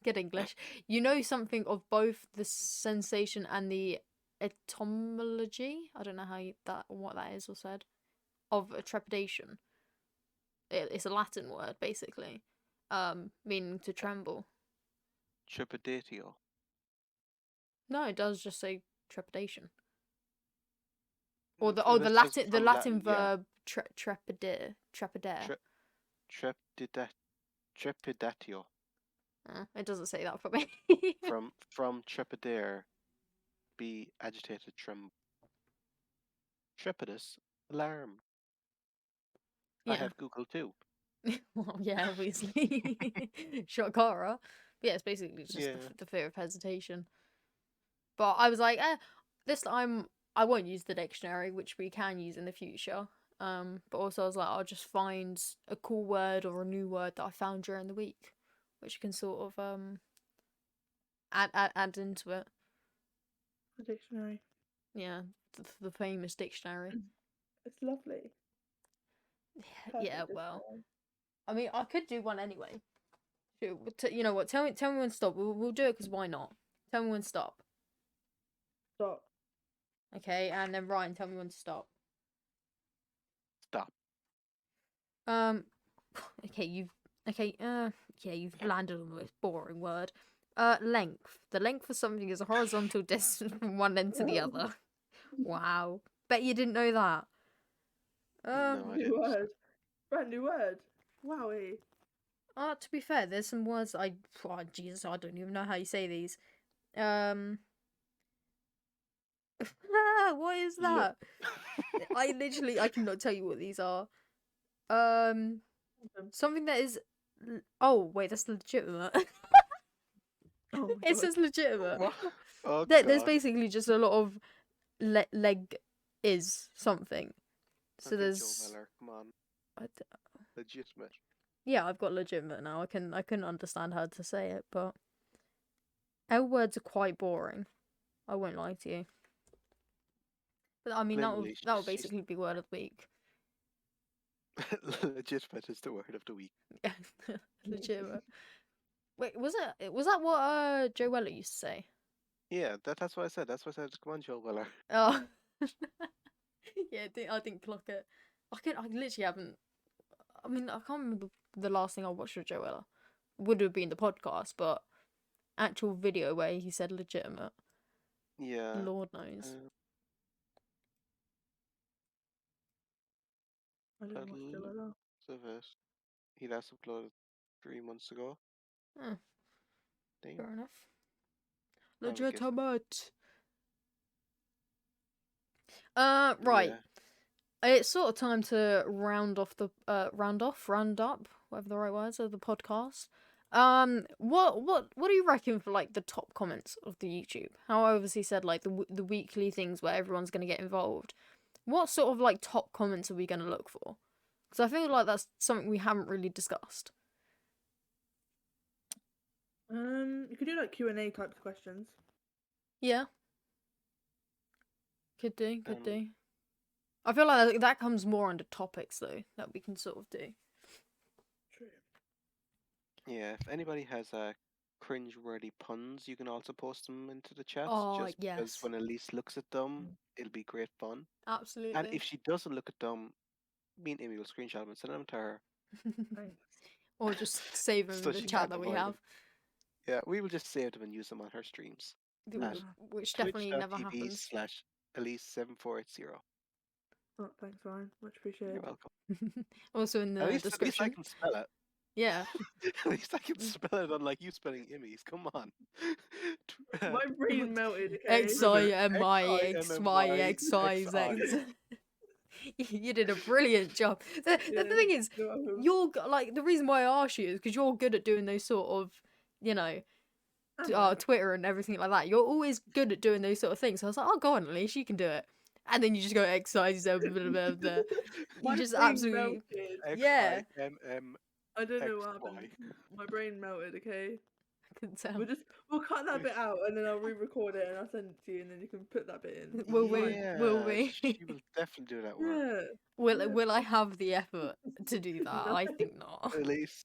Good English. You know something of both the sensation and the etymology. I don't know what that is or said. Of a trepidation. It's a Latin word basically, meaning to tremble. Trepidatio. No, it does just say trepidation. Or the Unless Latin from the Latin yeah. verb Trepidaire. Trepidatio. It doesn't say that for me. From trepidare, be agitated, trepidus, alarm. I Yeah. have Google too. Well, yeah, obviously. Shock horror. But yeah, it's basically just Yeah. the fear of hesitation. But I was like, this time I won't use the dictionary, which we can use in the future. But also I was like, I'll just find a cool word or a new word that I found during the week, which can sort of add into it. The dictionary. Yeah, the famous dictionary. It's lovely. Yeah, Perfect well, dictionary. I mean, I could do one anyway. You know what? Tell me when to stop. We'll do it because why not? Tell me when to stop. Stop. Okay, and then Ryan, tell me when to stop. Stop. Okay, you've landed on the most boring word. Length. The length of something is a horizontal distance from one end to the other. Wow. Bet you didn't know that. No, I New didn't. word. Brand new word. Wowie. To be fair, there's some words Jesus, I don't even know how you say these. What is that? I cannot tell you what these are. Something that is. Oh wait, that's legitimate. Oh my It God. says legitimate. What? Oh, There's God. basically just a lot of leg is something. So Okay, there's. Joe Weller, come on. Legitimate. Yeah, I've got legitimate now. I couldn't understand how to say it, but L words are quite boring. I won't lie to you. But I mean Literally, that would she's basically be word of the week. legitimate is the word of the week. Legitimate. Wait, was that what Joe Weller used to say? Yeah, that's what I said. That's what I said. Come on, Joe Weller. Oh. Yeah, I didn't clock it. I literally haven't. I mean, I can't remember the last thing I watched with Joe Weller. Would have been the podcast, but actual video where he said legitimate. Yeah. Lord knows. I didn't watch Joe Weller. Of it. He last uploaded 3 months ago. Oh, Damn. fair enough. I would guess. Legitimate. Right. Yeah. It's sort of time to round up, whatever the right words are, the podcast. What do you reckon for like the top comments of the YouTube? How I obviously said like the weekly things where everyone's gonna get involved. What sort of like top comments are we gonna look for? Because I feel like that's something we haven't really discussed. You could do like Q&A types of questions. Yeah. Could do. I feel like that comes more under topics though that we can sort of do. True. Yeah, if anybody has cringe-worthy puns, you can also post them into the chat. Oh, just because yes. when Elise looks at them, it'll be great fun. Absolutely. And if she doesn't look at them, me and Immy will screenshot them and send them to her. Thanks. Or just save them So in the she chat can't that we avoid have. them. Yeah, we will just save them and use them on her streams. Which definitely never Twitch.tv happens. /Elise7480. Oh, thanks, Ryan. Much You're appreciated. welcome. Also in the At least I description. can spell it. Yeah. At least I can spell it unlike you spelling Immy's. Come on. My brain melted, okay? XIMIXYXYZ. You did a brilliant job. The thing is, you're like the reason why I asked you is because you're good at doing those sort of, you know, Twitter and everything like that. You're always good at doing those sort of things. So I was like, oh, go on, Elise, you can do it. And then you just go XYZ. You just absolutely yeah. XIMM. I don't know what XY. happened. My brain melted, okay? I couldn't tell. We'll cut that bit out and then I'll re-record it and I'll send it to you and then you can put that bit in. Will we? Will we? She will definitely do that work. Yeah. Will I have the effort to do that? I think not. Elise,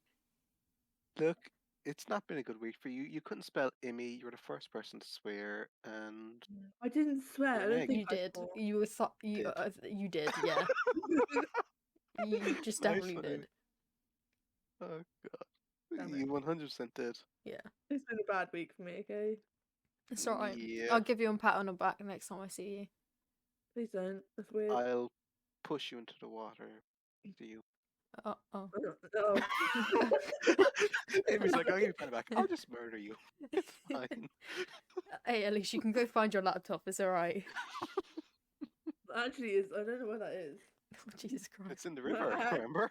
look, it's not been a good week for you. You couldn't spell Immy. You were the first person to swear, and I didn't swear. I don't think You did. You did. Yeah. You just definitely did. Oh God. Damn You it. 100% did. Yeah. It's been a bad week for me, okay? It's alright. Yeah. I'll give you a pat on the back next time I see you. Please don't. That's weird. I'll push you into the water. Do you? Oh. Oh. Amy's like, I'll give you pen back. I'll just murder you. It's fine. Hey, Elise, you can go find your laptop. It's alright. Actually, is I don't know where that is. Oh, Jesus Christ. It's in the river, remember?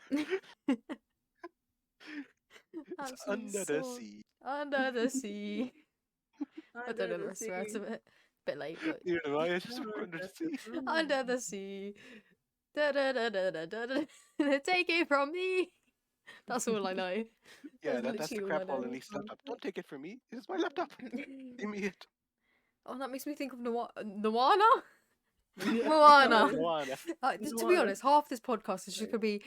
It's Absolute under the sword. sea. Under the sea. I don't know the Under rest of the rest of it. Bit late, but Neither do I. It's just under the sea. under the sea. Da da da da da da da. Take it from me. That's all I know. Yeah, That's that's the literally all I crap ball know. in Elise's laptop. Don't take it from me. It's my laptop. Give me it. Oh, that makes me think of Moana. Yeah. Moana. Moana. To be Moana. honest, half this podcast is just gonna be,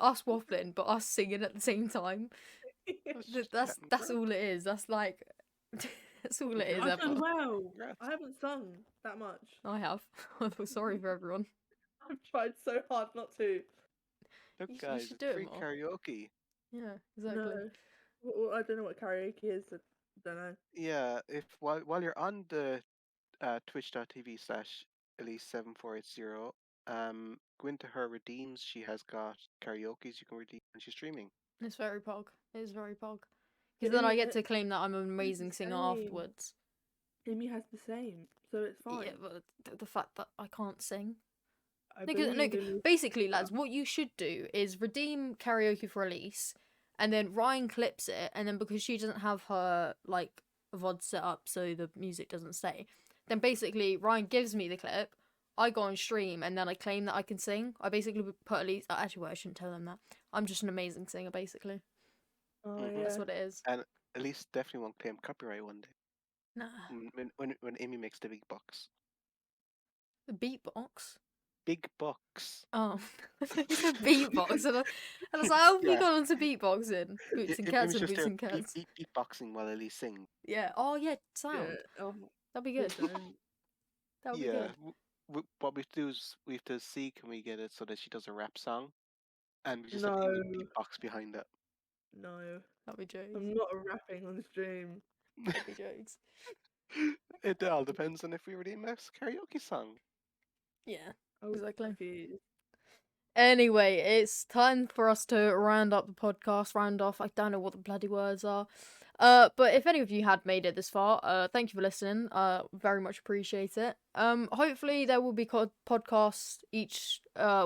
us waffling, but us singing at the same time. That's all it is. That's like, that's all it is I've done ever. well. Congrats. I haven't sung that much. I have. I feel sorry for everyone. I've tried so hard not to. Look, You guys, should it's do it free more. karaoke. Yeah, exactly. No. Well, I don't know what karaoke is. I don't know. Yeah, if while you're on the twitch.tv/Elise7480, go into her redeems. She has got karaoke's you can redeem when she's streaming. It's very pog. It is very pog. Because then I get to claim that I'm an amazing singer same. afterwards. Immy has the same, so it's fine. Yeah, but the fact that I can't sing. I No, believe in you. basically, lads, what you should do is redeem karaoke for Elise, and then Ryan clips it, and then because she doesn't have her like VOD set up so the music doesn't stay, then basically Ryan gives me the clip, I go on stream, and then I claim that I can sing. I basically put Elise. Actually, well, I shouldn't tell them that. I'm just an amazing singer, basically. Oh Mhm. yeah. That's what it is. And Elise definitely won't claim copyright one day Nah, when Amy makes the big bucks. the beatbox. Big bucks. Oh, I thought you said beatbox, and I was like, how have you Yeah. gone on to beatboxing? Boots and cats Amy's and just boots there and cats. beatboxing while Elise sings. Yeah. Oh yeah, sound. Yeah. Oh, That'd be good. please don't. That would be Yeah. good. What we have to do is we have to see can we get it so that she does a rap song, and we just have No. Amy beatbox behind it. No. That'd be jokes. I'm not rapping on the stream. That'd be jokes. It all depends on if we redeem a karaoke song. Yeah. I was Exactly. confused. Anyway, it's time for us to round up the podcast. Round off. I don't know what the bloody words are. But if any of you had made it this far, thank you for listening. Very much appreciate it. Hopefully there will be podcasts each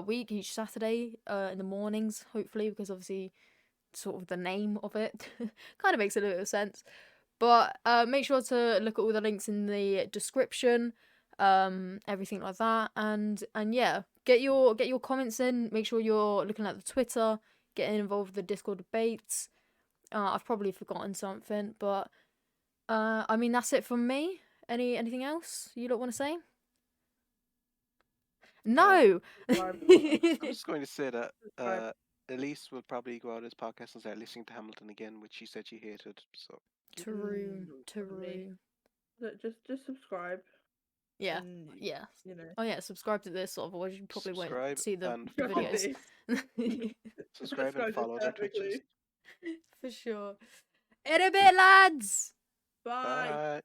week, each Saturday, in the mornings. Hopefully, because obviously, sort of the name of it kind of makes a little sense. But make sure to look at all the links in the description, everything like that, and yeah, get your comments in. Make sure you're looking at the Twitter, getting involved with the Discord debates. I've probably forgotten something, but I mean that's it from me. Anything else you don't want to say? No. Subscribe. I'm just going to say that Subscribe. Elise will probably go out of this podcast and start listening to Hamilton again, which she said she hated. So True. Probably. Look, just subscribe. Yeah. And, Yeah. You know. Oh yeah, subscribe to this, otherwise you probably won't subscribe see the and videos. subscribe and Described it follow their perfectly. Twitches. For sure. In a bit, lads! Bye. Bye.